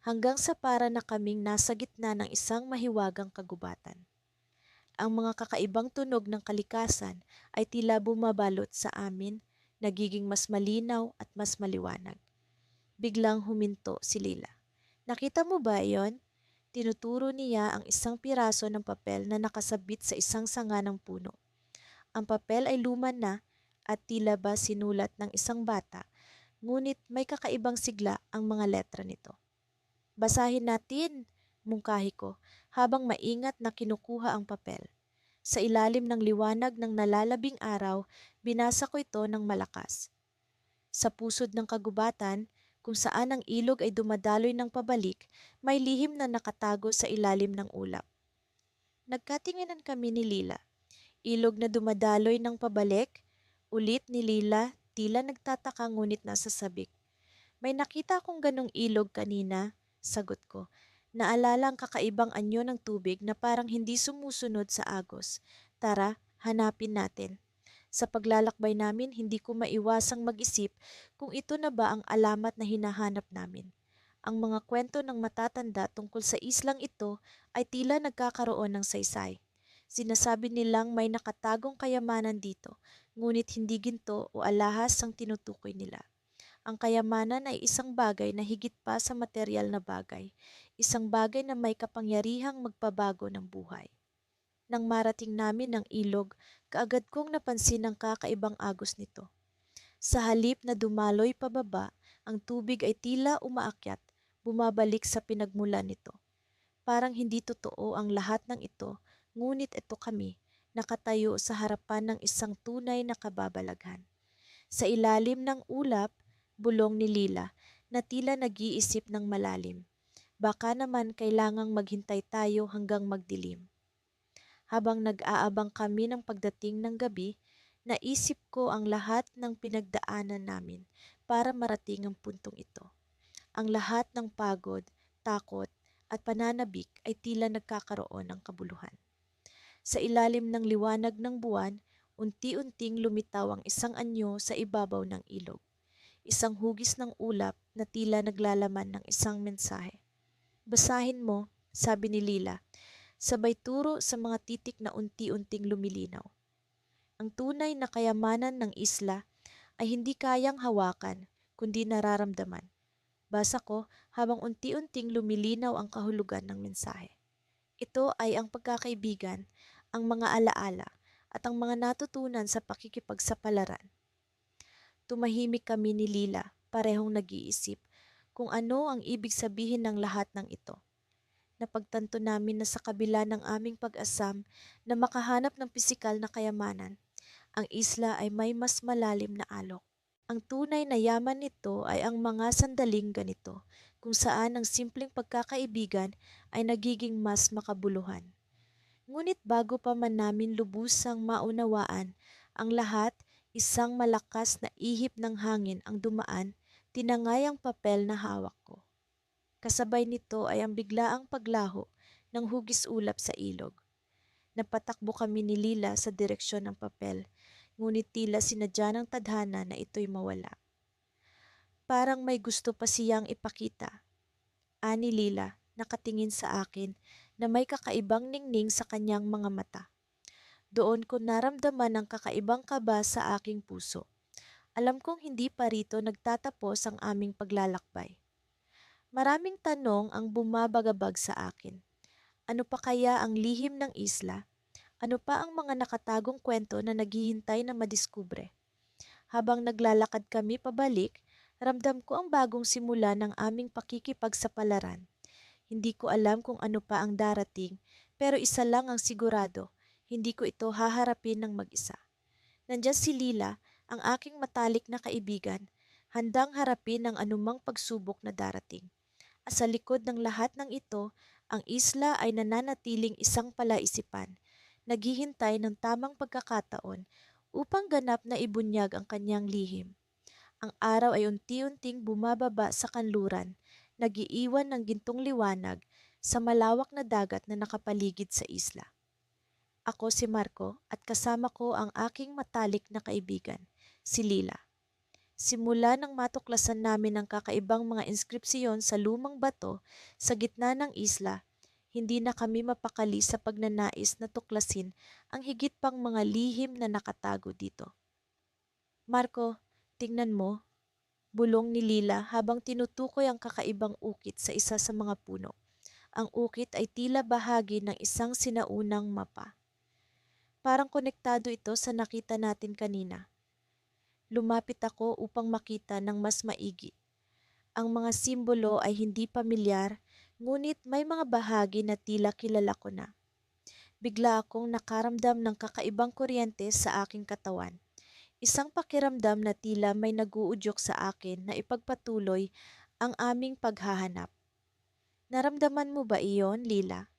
hanggang sa para na kaming nasa gitna ng isang mahiwagang kagubatan. Ang mga kakaibang tunog ng kalikasan ay tila bumabalot sa amin, nagiging mas malinaw at mas maliwanag. Biglang huminto si Lila. Nakita mo ba iyon? Tinuturo niya ang isang piraso ng papel na nakasabit sa isang sanga ng puno. Ang papel ay luma na at tila ba sinulat ng isang bata, ngunit may kakaibang sigla ang mga letra nito. Basahin natin, mungkahi ko, habang maingat na kinukuha ang papel. Sa ilalim ng liwanag ng nalalabing araw, binasa ko ito ng malakas. Sa pusod ng kagubatan, kung saan ang ilog ay dumadaloy ng pabalik, may lihim na nakatago sa ilalim ng ulap. Nagkatinginan kami ni Lila. Ilog na dumadaloy ng pabalik, ulit ni Lila, tila nagtataka ngunit nasa sabik. May nakita akong ganong ilog kanina, sagot ko. Naalala ang kakaibang anyo ng tubig na parang hindi sumusunod sa agos. Tara, hanapin natin. Sa paglalakbay namin, hindi ko maiwasang mag-isip kung ito na ba ang alamat na hinahanap namin. Ang mga kwento ng matatanda tungkol sa islang ito ay tila nagkakaroon ng saysay. Sinasabi nilang may nakatagong kayamanan dito, ngunit hindi ginto o alahas ang tinutukoy nila. Ang kayamanan ay isang bagay na higit pa sa material na bagay, isang bagay na may kapangyarihang magpabago ng buhay. Nang marating namin ang ilog, kaagad kong napansin ang kakaibang agos nito. Sa halip na dumaloy pababa, ang tubig ay tila umaakyat, bumabalik sa pinagmulan nito. Parang hindi totoo ang lahat ng ito, ngunit ito kami, nakatayo sa harapan ng isang tunay na kababalaghan. Sa ilalim ng ulap, bulong ni Lila, na tila nag-iisip ng malalim. Baka naman kailangang maghintay tayo hanggang magdilim. Habang nag-aabang kami ng pagdating ng gabi, naisip ko ang lahat ng pinagdaanan namin para marating ang puntong ito. Ang lahat ng pagod, takot, at pananabik ay tila nagkakaroon ng kabuluhan. Sa ilalim ng liwanag ng buwan, unti-unting lumitaw ang isang anyo sa ibabaw ng ilog. Isang hugis ng ulap na tila naglalaman ng isang mensahe. Basahin mo, sabi ni Lila, sabay turo sa mga titik na unti-unting lumilinaw. Ang tunay na kayamanan ng isla ay hindi kayang hawakan, kundi nararamdaman. Basa ko habang unti-unting lumilinaw ang kahulugan ng mensahe. Ito ay ang pagkakaibigan, ang mga alaala, at ang mga natutunan sa pakikipagsapalaran. Tumahimik kami ni Lila, parehong nag-iisip kung ano ang ibig sabihin ng lahat ng ito. Napagtanto namin na sa kabila ng aming pag-asam na makahanap ng pisikal na kayamanan, ang isla ay may mas malalim na alok. Ang tunay na yaman nito ay ang mga sandaling ganito, kung saan ang simpleng pagkakaibigan ay nagiging mas makabuluhan. Ngunit bago pa man namin lubusang maunawaan ang lahat, isang malakas na ihip ng hangin ang dumaan, tinangay ang papel na hawak ko. Kasabay nito ay ang biglaang paglaho ng hugis ulap sa ilog. Napatakbo kami ni Lila sa direksyon ng papel, ngunit tila sinadya ng tadhana na ito'y mawala. Parang may gusto pa siyang ipakita. Ani Lila, nakatingin sa akin na may kakaibang ningning sa kanyang mga mata. Doon ko naramdaman ang kakaibang kaba sa aking puso. Alam kong hindi pa rito nagtatapos ang aming paglalakbay. Maraming tanong ang bumabagabag sa akin. Ano pa kaya ang lihim ng isla? Ano pa ang mga nakatagong kwento na naghihintay na madiskubre? Habang naglalakad kami pabalik, ramdam ko ang bagong simula ng aming pakikipagsapalaran. Hindi ko alam kung ano pa ang darating, pero isa lang ang sigurado, hindi ko ito haharapin ng mag-isa. Nandiyan si Lila, ang aking matalik na kaibigan, handang harapin ang anumang pagsubok na darating. At sa likod ng lahat ng ito, ang isla ay nananatiling isang palaisipan, naghihintay ng tamang pagkakataon upang ganap na ibunyag ang kanyang lihim. Ang araw ay unti-unting bumababa sa kanluran, nagiiwan ng gintong liwanag sa malawak na dagat na nakapaligid sa isla. Ako si Marco at kasama ko ang aking matalik na kaibigan, si Lila. Simula nang matuklasan namin ang kakaibang mga inskripsyon sa lumang bato sa gitna ng isla, hindi na kami mapakali sa pagnanais na tuklasin ang higit pang mga lihim na nakatago dito. Marco, tingnan mo, bulong ni Lila habang tinutukoy ang kakaibang ukit sa isa sa mga puno. Ang ukit ay tila bahagi ng isang sinaunang mapa. Parang konektado ito sa nakita natin kanina. Lumapit ako upang makita ng mas maigi. Ang mga simbolo ay hindi pamilyar, ngunit may mga bahagi na tila kilala ko na. Bigla akong nakaramdam ng kakaibang kuryente sa aking katawan. Isang pakiramdam na tila may naguudyok sa akin na ipagpatuloy ang aming paghahanap. Naramdaman mo ba iyon, Lila?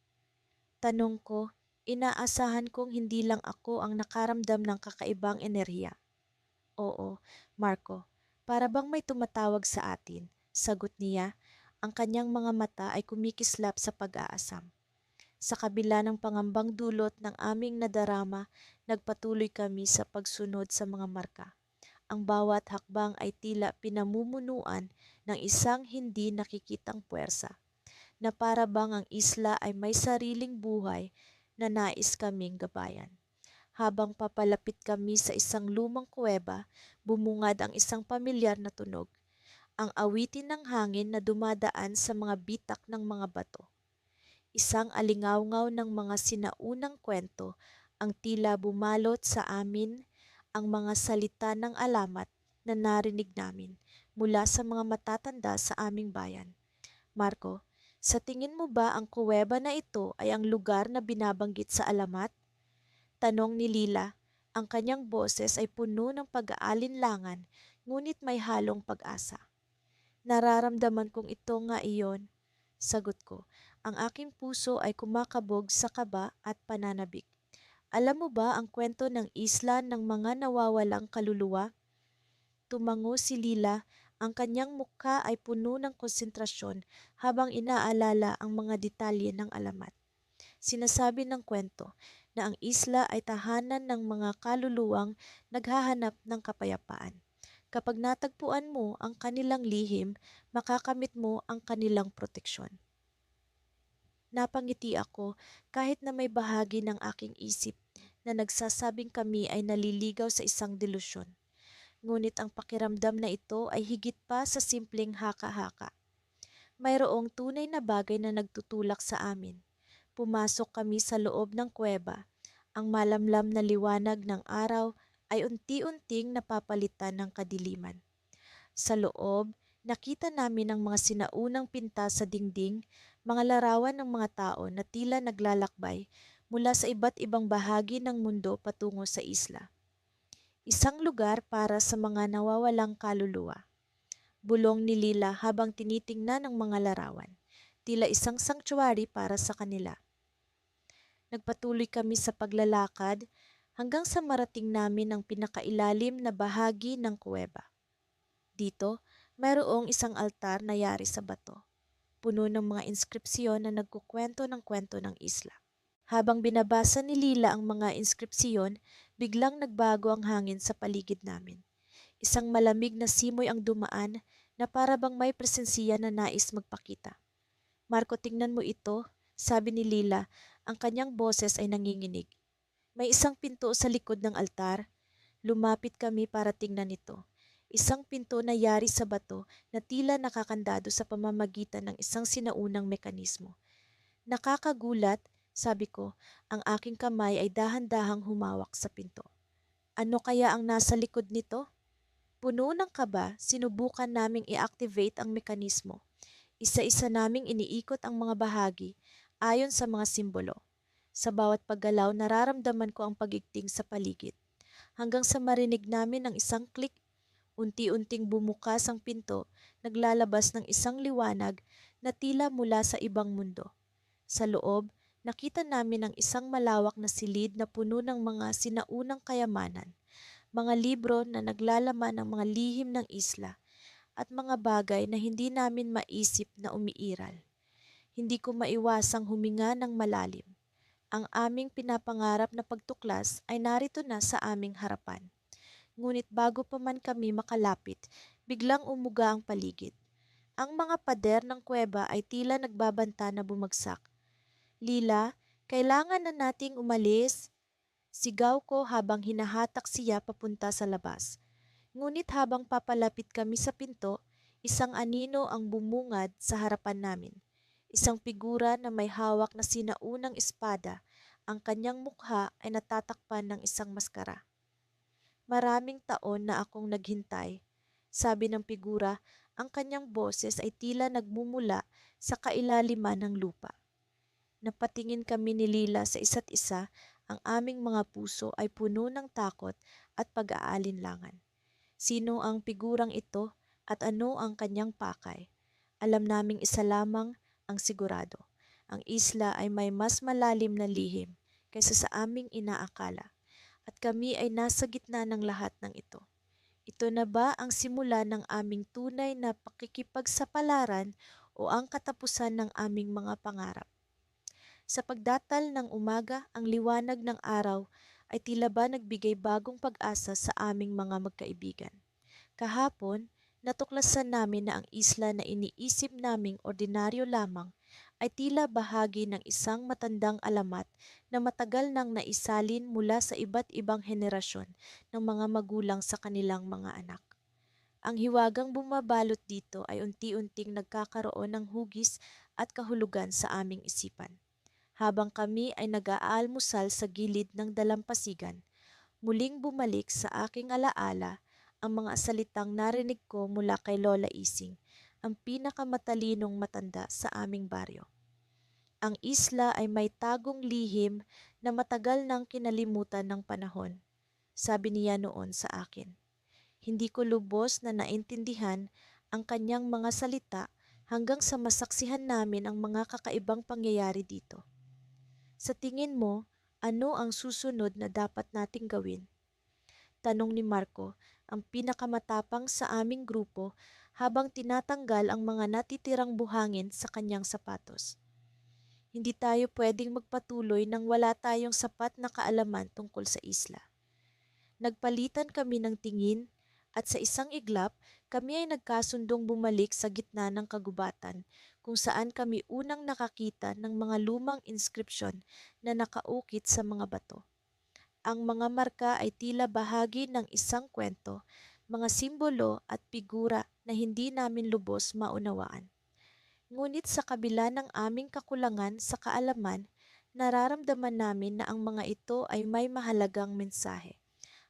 Tanong ko, inaasahan kong hindi lang ako ang nakaramdam ng kakaibang enerhiya. Oo, Marco, para bang may tumatawag sa atin, sagot niya. Ang kanyang mga mata ay kumikislap sa pag-aasam. Sa kabila ng pangambang dulot ng aming nadarama, nagpatuloy kami sa pagsunod sa mga marka. Ang bawat hakbang ay tila pinamumunuan ng isang hindi nakikitang puwersa, na para bang ang isla ay may sariling buhay na nais kaming gabayan. Habang papalapit kami sa isang lumang kuweba, bumungad ang isang pamilyar na tunog, ang awitin ng hangin na dumadaan sa mga bitak ng mga bato. Isang alingawngaw ng mga sinaunang kwento ang tila bumalot sa amin, ang mga salita ng alamat na narinig namin mula sa mga matatanda sa aming bayan. Marco, sa tingin mo ba ang kuweba na ito ay ang lugar na binabanggit sa alamat? Tanong ni Lila. Ang kanyang boses ay puno ng pag-aalinlangan, ngunit may halong pag-asa. Nararamdaman kong ito nga iyon, sagot ko. Ang aking puso ay kumakabog sa kaba at pananabik. Alam mo ba ang kwento ng isla ng mga nawawalang kaluluwa? Tumango si Lila, ang kanyang mukha ay puno ng konsentrasyon habang inaalala ang mga detalye ng alamat. Sinasabi ng kwento na ang isla ay tahanan ng mga kaluluwang naghahanap ng kapayapaan. Kapag natagpuan mo ang kanilang lihim, makakamit mo ang kanilang proteksyon. Napangiti ako kahit na may bahagi ng aking isip na nagsasabing kami ay naliligaw sa isang delusyon. Ngunit ang pakiramdam na ito ay higit pa sa simpleng haka-haka. Mayroong tunay na bagay na nagtutulak sa amin. Pumasok kami sa loob ng kuweba. Ang malamlam na liwanag ng araw ay unti-unting napapalitan ng kadiliman. Sa loob, nakita namin ang mga sinaunang pinta sa dingding, mga larawan ng mga tao na tila naglalakbay mula sa iba't ibang bahagi ng mundo patungo sa isla. Isang lugar para sa mga nawawalang kaluluwa. Bulong ni Lila habang tinitingnan ang mga larawan. Tila isang sanctuary para sa kanila. Nagpatuloy kami sa paglalakad hanggang sa marating namin ang pinakailalim na bahagi ng kuweba. Dito, mayroong isang altar na yari sa bato, puno ng mga inskripsyon na nagkukwento ng kwento ng isla. Habang binabasa ni Lila ang mga inskripsyon, biglang nagbago ang hangin sa paligid namin. Isang malamig na simoy ang dumaan na para bang may presensiya na nais magpakita. Marco, tingnan mo ito, sabi ni Lila, ang kanyang boses ay nanginginig. May isang pinto sa likod ng altar. Lumapit kami para tingnan ito. Isang pinto na yari sa bato na tila nakakandado sa pamamagitan ng isang sinaunang mekanismo. Nakakagulat, sabi ko, ang aking kamay ay dahan-dahang humawak sa pinto. Ano kaya ang nasa likod nito? Puno ng kaba, sinubukan naming i-activate ang mekanismo. Isa-isa naming iniikot ang mga bahagi ayon sa mga simbolo. Sa bawat paggalaw, nararamdaman ko ang pagigting sa paligid. Hanggang sa marinig namin ang isang click, unti-unting bumukas ang pinto, naglalabas ng isang liwanag na tila mula sa ibang mundo. Sa loob, Nakita namin ang isang malawak na silid na puno ng mga sinaunang kayamanan, mga libro na naglalaman ng mga lihim ng isla, at mga bagay na hindi namin maisip na umiiral. Hindi ko maiwasang huminga ng malalim. Ang aming pinapangarap na pagtuklas ay narito na sa aming harapan. Ngunit bago pa man kami makalapit, biglang umuga ang paligid. Ang mga pader ng kuweba ay tila nagbabanta na bumagsak. Lila, kailangan na nating umalis. Sigaw ko habang hinahatak siya papunta sa labas. Ngunit habang papalapit kami sa pinto, isang anino ang bumungad sa harapan namin. Isang figura na may hawak na sinaunang espada. Ang kanyang mukha ay natatakpan ng isang maskara. Maraming taon na akong naghintay. Sabi ng figura, ang kanyang boses ay tila nagmumula sa kailaliman ng lupa. Napatingin kami ni Lila sa isa't isa, ang aming mga puso ay puno ng takot at pag-aalinlangan. Sino ang figurang ito at ano ang kanyang pakay? Alam naming isa lamang ang sigurado. Ang isla ay may mas malalim na lihim kaysa sa aming inaakala. At kami ay nasa gitna ng lahat ng ito. Ito na ba ang simula ng aming tunay na pakikipagsapalaran o ang katapusan ng aming mga pangarap? Sa pagdatal ng umaga, ang liwanag ng araw ay tila ba nagbigay bagong pag-asa sa aming mga magkaibigan. Kahapon, natuklasan namin na ang isla na iniisip naming ordinaryo lamang ay tila bahagi ng isang matandang alamat na matagal nang naisalin mula sa iba't ibang henerasyon ng mga magulang sa kanilang mga anak. Ang hiwagang bumabalot dito ay unti-unting nagkakaroon ng hugis at kahulugan sa aming isipan. Habang kami ay nag-aalmusal sa gilid ng dalampasigan, muling bumalik sa aking alaala ang mga salitang narinig ko mula kay Lola Ising, ang pinakamatalinong matanda sa aming baryo. Ang isla ay may tagong lihim na matagal nang kinalimutan ng panahon, sabi niya noon sa akin. Hindi ko lubos na naintindihan ang kanyang mga salita hanggang sa masaksihan namin ang mga kakaibang pangyayari dito. Sa tingin mo, ano ang susunod na dapat nating gawin? Tanong ni Marco, ang pinakamatapang sa aming grupo habang tinatanggal ang mga natitirang buhangin sa kanyang sapatos. Hindi tayo pwedeng magpatuloy nang wala tayong sapat na kaalaman tungkol sa isla. Nagpalitan kami ng tingin at sa isang iglap, kami ay nagkasundong bumalik sa gitna ng kagubatan kung saan kami unang nakakita ng mga lumang inskripsyon na nakaukit sa mga bato. Ang mga marka ay tila bahagi ng isang kwento, mga simbolo at figura na hindi namin lubos maunawaan. Ngunit sa kabila ng aming kakulangan sa kaalaman, nararamdaman namin na ang mga ito ay may mahalagang mensahe.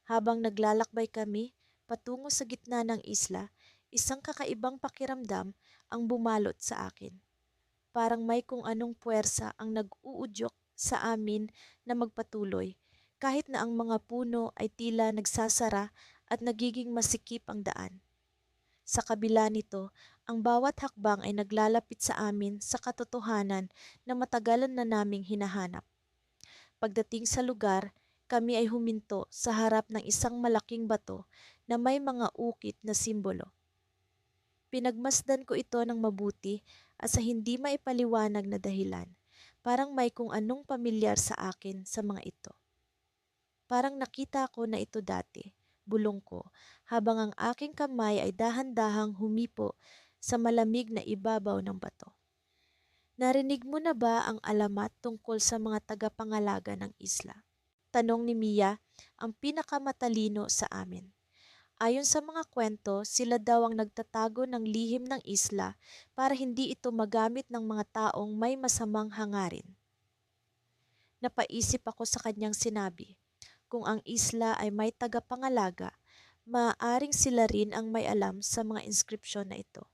Habang naglalakbay kami patungo sa gitna ng isla, isang kakaibang pakiramdam ang bumalot sa akin. Parang may kung anong puwersa ang nag-uudyok sa amin na magpatuloy, kahit na ang mga puno ay tila nagsasara at nagiging masikip ang daan. Sa kabila nito, ang bawat hakbang ay naglalapit sa amin sa katotohanan na matagalan na naming hinahanap. Pagdating sa lugar, kami ay huminto sa harap ng isang malaking bato na may mga ukit na simbolo. Pinagmasdan ko ito ng mabuti at sa hindi maipaliwanag na dahilan, parang may kung anong pamilyar sa akin sa mga ito. Parang nakita ko na ito dati, bulong ko, habang ang aking kamay ay dahan-dahang humipo sa malamig na ibabaw ng bato. Narinig mo na ba ang alamat tungkol sa mga tagapangalaga ng isla? Tanong ni Mia, ang pinakamatalino sa amin. Ayon sa mga kwento, sila daw ang nagtatago ng lihim ng isla para hindi ito magamit ng mga taong may masamang hangarin. Napaisip ako sa kanyang sinabi, kung ang isla ay may tagapangalaga, maaaring sila rin ang may alam sa mga inskripsyon na ito.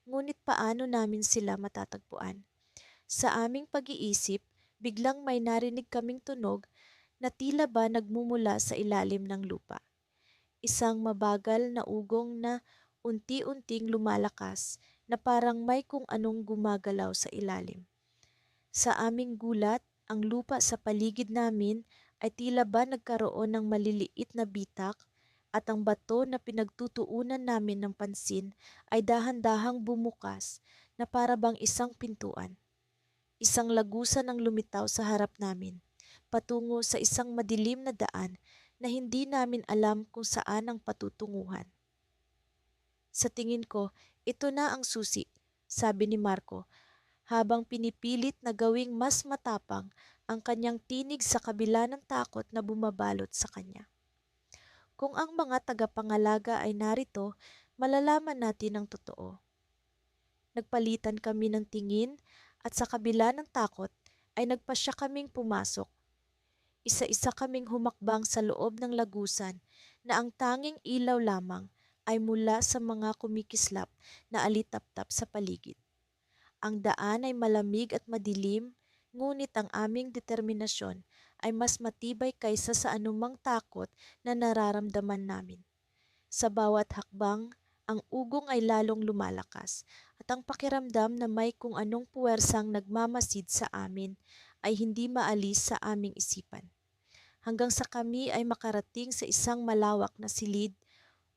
Ngunit paano namin sila matatagpuan? Sa aming pag-iisip, biglang may narinig kaming tunog na tila ba nagmumula sa ilalim ng lupa. Isang mabagal na ugong na unti-unting lumalakas na parang may kung anong gumagalaw sa ilalim. Sa aming gulat, Ang lupa sa paligid namin ay tila ba nagkaroon ng maliliit na bitak at ang bato na pinagtutuunan namin ng pansin ay dahan-dahang bumukas na para bang isang pintuan. Isang lagusan ang lumitaw sa harap namin, patungo sa isang madilim na daan na hindi namin alam kung saan ang patutunguhan. Sa tingin ko, ito na ang susi, sabi ni Marco, habang pinipilit na gawing mas matapang ang kanyang tinig sa kabila ng takot na bumabalot sa kanya. Kung ang mga tagapangalaga ay narito, malalaman natin ang totoo. Nagpalitan kami ng tingin at sa kabila ng takot ay nagpasya kaming pumasok. Isa-isa kaming humakbang sa loob ng lagusan na ang tanging ilaw lamang ay mula sa mga kumikislap na alitaptap sa paligid. Ang daan ay malamig at madilim, ngunit ang aming determinasyon ay mas matibay kaysa sa anumang takot na nararamdaman namin. Sa bawat hakbang, ang ugong ay lalong lumalakas at ang pakiramdam na may kung anong puwersang nagmamasid sa amin ay hindi maalis sa aming isipan. Hanggang sa kami ay makarating sa isang malawak na silid,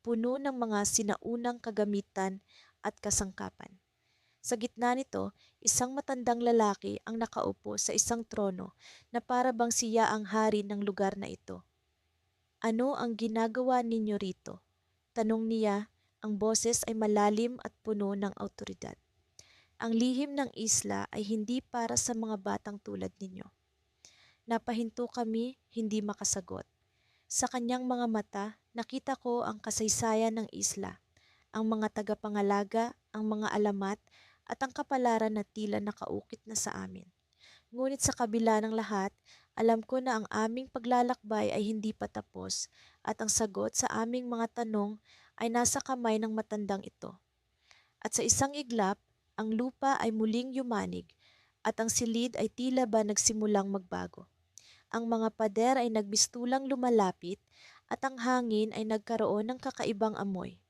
puno ng mga sinaunang kagamitan at kasangkapan. Sa gitna nito, isang matandang lalaki ang nakaupo sa isang trono na para bang siya ang hari ng lugar na ito. "Ano ang ginagawa ninyo rito?" tanong niya, ang boses ay malalim at puno ng awtoridad. "Ang lihim ng isla ay hindi para sa mga batang tulad ninyo." Napahinto kami, hindi makasagot. Sa kanyang mga mata, nakita ko ang kasaysayan ng isla, ang mga tagapangalaga, ang mga alamat, at ang kapalaran na tila nakaukit na sa amin. Ngunit sa kabila ng lahat, alam ko na ang aming paglalakbay ay hindi pa tapos at ang sagot sa aming mga tanong ay nasa kamay ng matandang ito. At sa isang iglap, ang lupa ay muling yumanig at ang silid ay tila ba nagsimulang magbago. Ang mga pader ay nagbistulang lumalapit at ang hangin ay nagkaroon ng kakaibang amoy.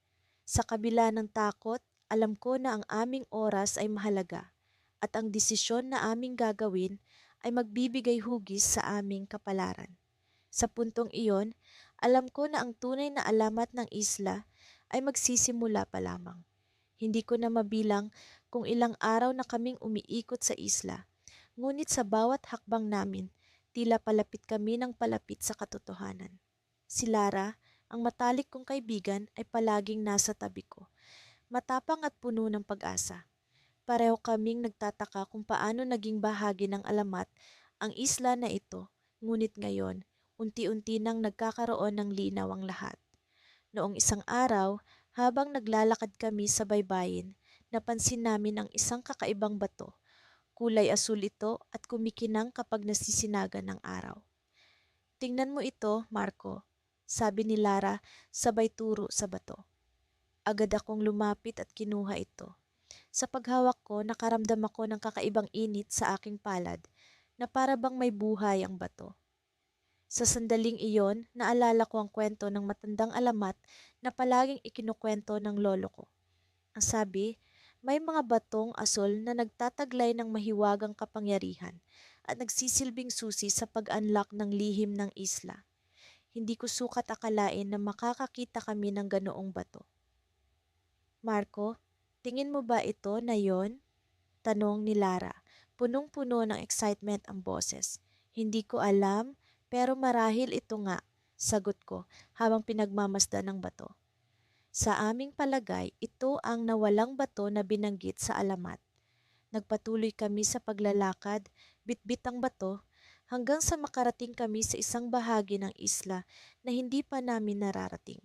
Sa kabila ng takot, alam ko na ang aming oras ay mahalaga at ang desisyon na aming gagawin ay magbibigay hugis sa aming kapalaran. Sa puntong iyon, alam ko na ang tunay na alamat ng isla ay magsisimula pa lamang. Hindi ko na mabilang kung ilang araw na kaming umiikot sa isla, ngunit sa bawat hakbang namin, tila palapit kami ng palapit sa katotohanan. Si Lara, ang matalik kong kaibigan, ay palaging nasa tabi ko. Matapang at puno ng pag-asa. Pareho kaming nagtataka kung paano naging bahagi ng alamat ang isla na ito, ngunit ngayon, unti-unti nang nagkakaroon ng linaw ang lahat. Noong isang araw, habang naglalakad kami sa baybayin, napansin namin ang isang kakaibang bato. Kulay asul ito at kumikinang kapag nasisinaga ng araw. "Tingnan mo ito, Marco," sabi ni Lara sabay turo sa bato. Agad akong lumapit at kinuha ito. Sa paghawak ko, nakaramdam ako ng kakaibang init sa aking palad na para bang may buhay ang bato. Sa sandaling iyon, naalala ko ang kwento ng matandang alamat na palaging ikinukwento ng lolo ko. Ang sabi, may mga batong asol na nagtataglay ng mahiwagang kapangyarihan at nagsisilbing susi sa pag-unlock ng lihim ng isla. Hindi ko sukat akalain na makakakita kami ng ganoong bato. "Marco, tingin mo ba ito na yon?" tanong ni Lara. Punong-puno ng excitement ang boses. "Hindi ko alam, pero marahil ito nga," sagot ko habang pinagmamasdan ng bato. Sa aming palagay, ito ang nawalang bato na binanggit sa alamat. Nagpatuloy kami sa paglalakad, bitbit ang bato, hanggang sa makarating kami sa isang bahagi ng isla na hindi pa namin nararating.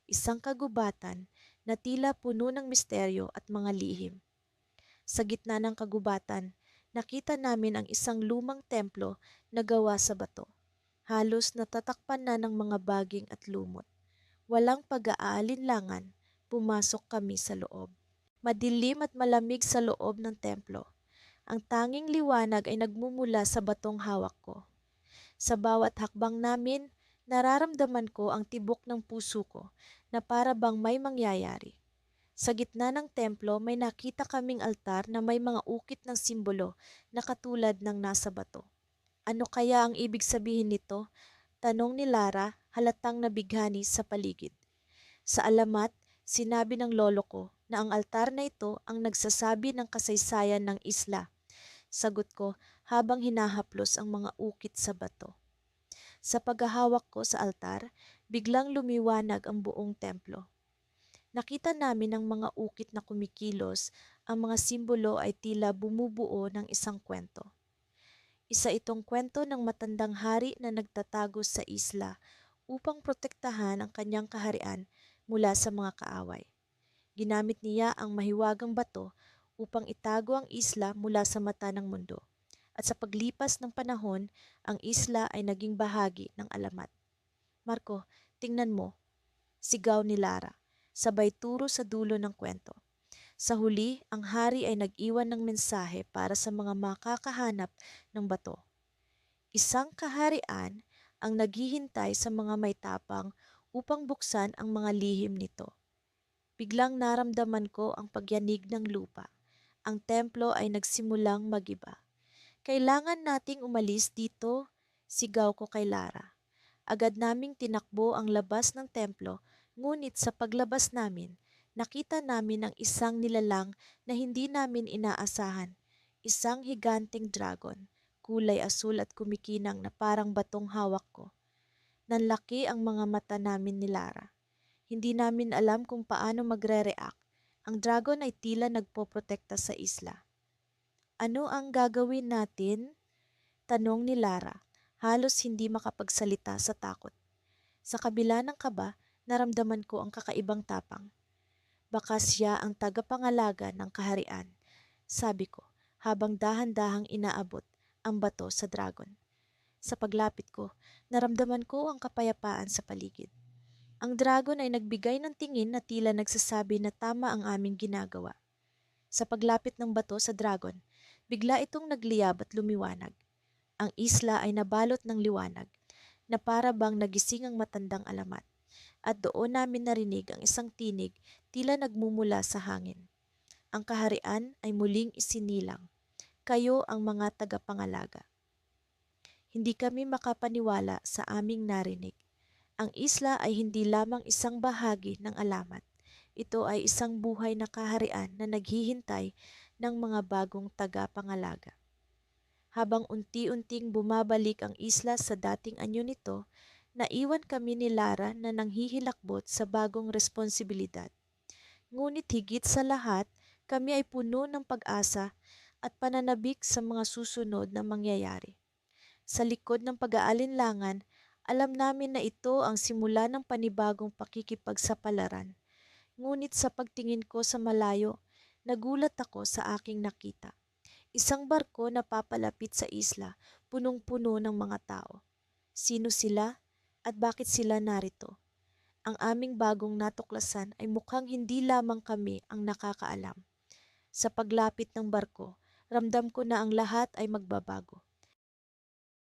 Isang kagubatan na tila puno ng misteryo at mga lihim. Sa gitna ng kagubatan, nakita namin ang isang lumang templo na gawa sa bato. Halos natatakpan na ng mga baging at lumot. Walang pag-aalinlangan, pumasok kami sa loob. Madilim at malamig sa loob ng templo. Ang tanging liwanag ay nagmumula sa batong hawak ko. Sa bawat hakbang namin, nararamdaman ko ang tibok ng puso ko na para bang may mangyayari. Sa gitna ng templo, may nakita kaming altar na may mga ukit ng simbolo na katulad ng nasa bato. Ano kaya ang ibig sabihin nito? Tanong ni Lara, halatang nabighani sa paligid. Sa alamat, sinabi ng lolo ko na ang altar na ito ang nagsasabi ng kasaysayan ng isla. Sagot ko habang hinahaplos ang mga ukit sa bato. Sa paghahawak ko sa altar, biglang lumiwanag ang buong templo. Nakita namin ang mga ukit na kumikilos, ang mga simbolo ay tila bumubuo ng isang kwento. Isa itong kwento ng matandang hari na nagtatago sa isla upang protektahan ang kanyang kaharian mula sa mga kaaway. Ginamit niya ang mahiwagang bato upang itago ang isla mula sa mata ng mundo. At sa paglipas ng panahon, ang isla ay naging bahagi ng alamat. Marco, tingnan mo, sigaw ni Lara, sabay turo sa dulo ng kwento. Sa huli, ang hari ay nag-iwan ng mensahe para sa mga makakahanap ng bato. Isang kaharian ang naghihintay sa mga may tapang upang buksan ang mga lihim nito. Biglang naramdaman ko ang pagyanig ng lupa. Ang templo ay nagsimulang magiba. Kailangan nating umalis dito, sigaw ko kay Lara. Agad naming tinakbo ang labas ng templo, ngunit sa paglabas namin, nakita namin ang isang nilalang na hindi namin inaasahan. Isang higanting dragon, kulay asul at kumikinang na parang batong hawak ko. Nanlaki ang mga mata namin ni Lara. Hindi namin alam kung paano magre-react. Ang dragon ay tila nagpoprotekta sa isla. Ano ang gagawin natin? Tanong ni Lara, halos hindi makapagsalita sa takot. Sa kabila ng kaba, naramdaman ko ang kakaibang tapang. Baka siya ang tagapangalaga ng kaharian, sabi ko, habang dahan-dahang inaabot ang bato sa dragon. Sa paglapit ko, naramdaman ko ang kapayapaan sa paligid. Ang dragon ay nagbigay ng tingin na tila nagsasabi na tama ang aming ginagawa. Sa paglapit ng bato sa dragon, bigla itong nagliyab at lumiwanag. Ang isla ay nabalot ng liwanag na para bang nagising ang matandang alamat. At doon namin narinig ang isang tinig tila nagmumula sa hangin. Ang kaharian ay muling isinilang. Kayo ang mga tagapangalaga. Hindi kami makapaniwala sa aming narinig. Ang isla ay hindi lamang isang bahagi ng alamat. Ito ay isang buhay na kaharian na naghihintay ng mga bagong tagapangalaga. Habang unti-unting bumabalik ang isla sa dating anyo nito, naiwan kami ni Lara na nanghihilakbot sa bagong responsibilidad. Ngunit higit sa lahat, kami ay puno ng pag-asa at pananabik sa mga susunod na mangyayari. Sa likod ng pag-aalinlangan, alam namin na ito ang simula ng panibagong pakikipagsapalaran. Ngunit sa pagtingin ko sa malayo, nagulat ako sa aking nakita. Isang barko na papalapit sa isla, punong-puno ng mga tao. Sino sila at bakit sila narito? Ang aming bagong natuklasan ay mukhang hindi lamang kami ang nakakaalam. Sa paglapit ng barko, ramdam ko na ang lahat ay magbabago.